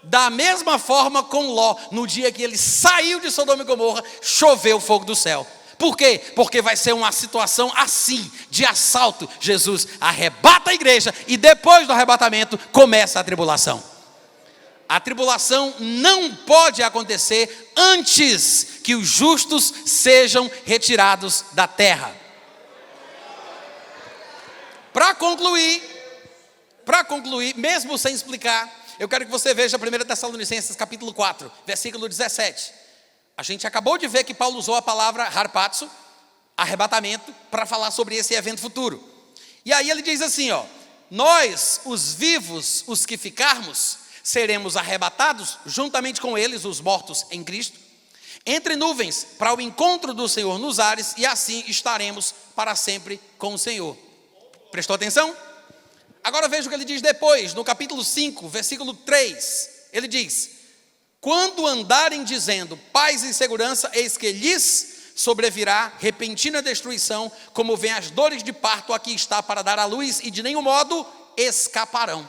Da mesma forma com Ló, no dia que ele saiu de Sodoma e Gomorra, choveu fogo do céu. Por quê? Porque vai ser uma situação assim, de assalto. Jesus arrebata a igreja e depois do arrebatamento começa a tribulação. A tribulação não pode acontecer antes que os justos sejam retirados da terra. Para concluir, mesmo sem explicar, eu quero que você veja 1 Tessalonicenses capítulo 4, versículo 17. A gente acabou de ver que Paulo usou a palavra harpazo, arrebatamento, para falar sobre esse evento futuro. E aí ele diz assim, ó: nós, os vivos, os que ficarmos, seremos arrebatados juntamente com eles, os mortos em Cristo, entre nuvens, para o encontro do Senhor nos ares, e assim estaremos para sempre com o Senhor. Prestou atenção? Agora veja o que ele diz depois, no capítulo 5, versículo 3. Ele diz: quando andarem dizendo paz e segurança, eis que lhes sobrevirá repentina destruição, como vem as dores de parto, aqui está para dar à luz, e de nenhum modo escaparão.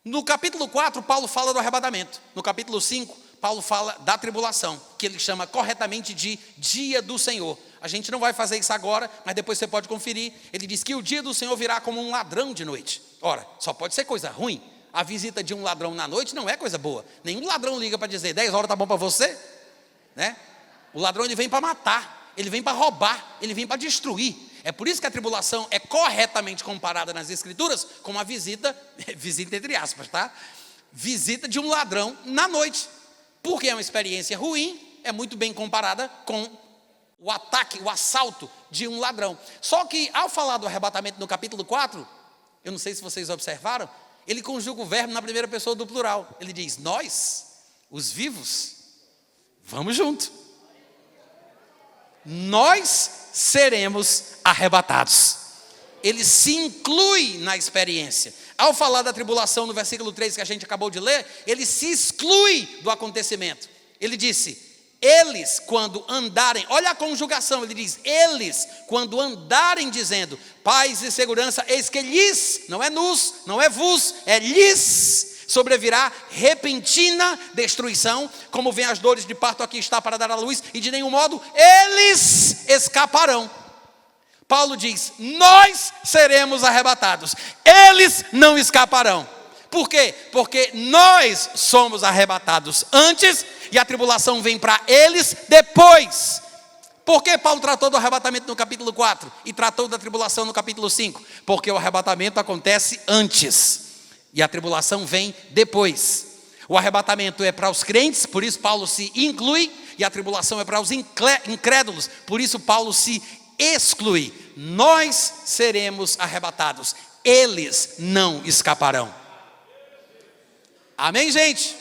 No capítulo 4, Paulo fala do arrebatamento. No capítulo 5, Paulo fala da tribulação, que ele chama corretamente de dia do Senhor. A gente não vai fazer isso agora, mas depois você pode conferir. Ele diz que o dia do Senhor virá como um ladrão de noite. Ora, só pode ser coisa ruim. A visita de um ladrão na noite não é coisa boa. Nenhum ladrão liga para dizer 10 horas está bom para você, né? O ladrão, ele vem para matar, ele vem para roubar, ele vem para destruir. É por isso que a tribulação é corretamente comparada nas escrituras com uma visita entre aspas, tá? Visita de um ladrão na noite. Porque é uma experiência ruim, é muito bem comparada com o ataque, o assalto de um ladrão. Só que ao falar do arrebatamento no capítulo 4, eu não sei se vocês observaram, ele conjuga o verbo na primeira pessoa do plural. Ele diz nós, Os vivos, vamos junto. Nós seremos arrebatados. Ele se inclui na experiência. Ao falar da tribulação no versículo 3 que a gente acabou de ler, ele se exclui do acontecimento. Ele disse, eles quando andarem, olha a conjugação, ele diz, eles quando andarem dizendo, paz e segurança, eis que lhes, não é nos, não é vos, é lhes, sobrevirá repentina destruição, como vem as dores de parto, aqui está para dar à luz, e de nenhum modo eles escaparão. Paulo diz, nós seremos arrebatados, eles não escaparão. Por quê? Porque nós somos arrebatados antes e a tribulação vem para eles depois. Por que Paulo tratou do arrebatamento no capítulo 4 e tratou da tribulação no capítulo 5? Porque o arrebatamento acontece antes e a tribulação vem depois. O arrebatamento é para os crentes, por isso Paulo se inclui, e a tribulação é para os incrédulos, por isso Paulo se exclui. Nós seremos arrebatados, eles não escaparão. Amém, gente?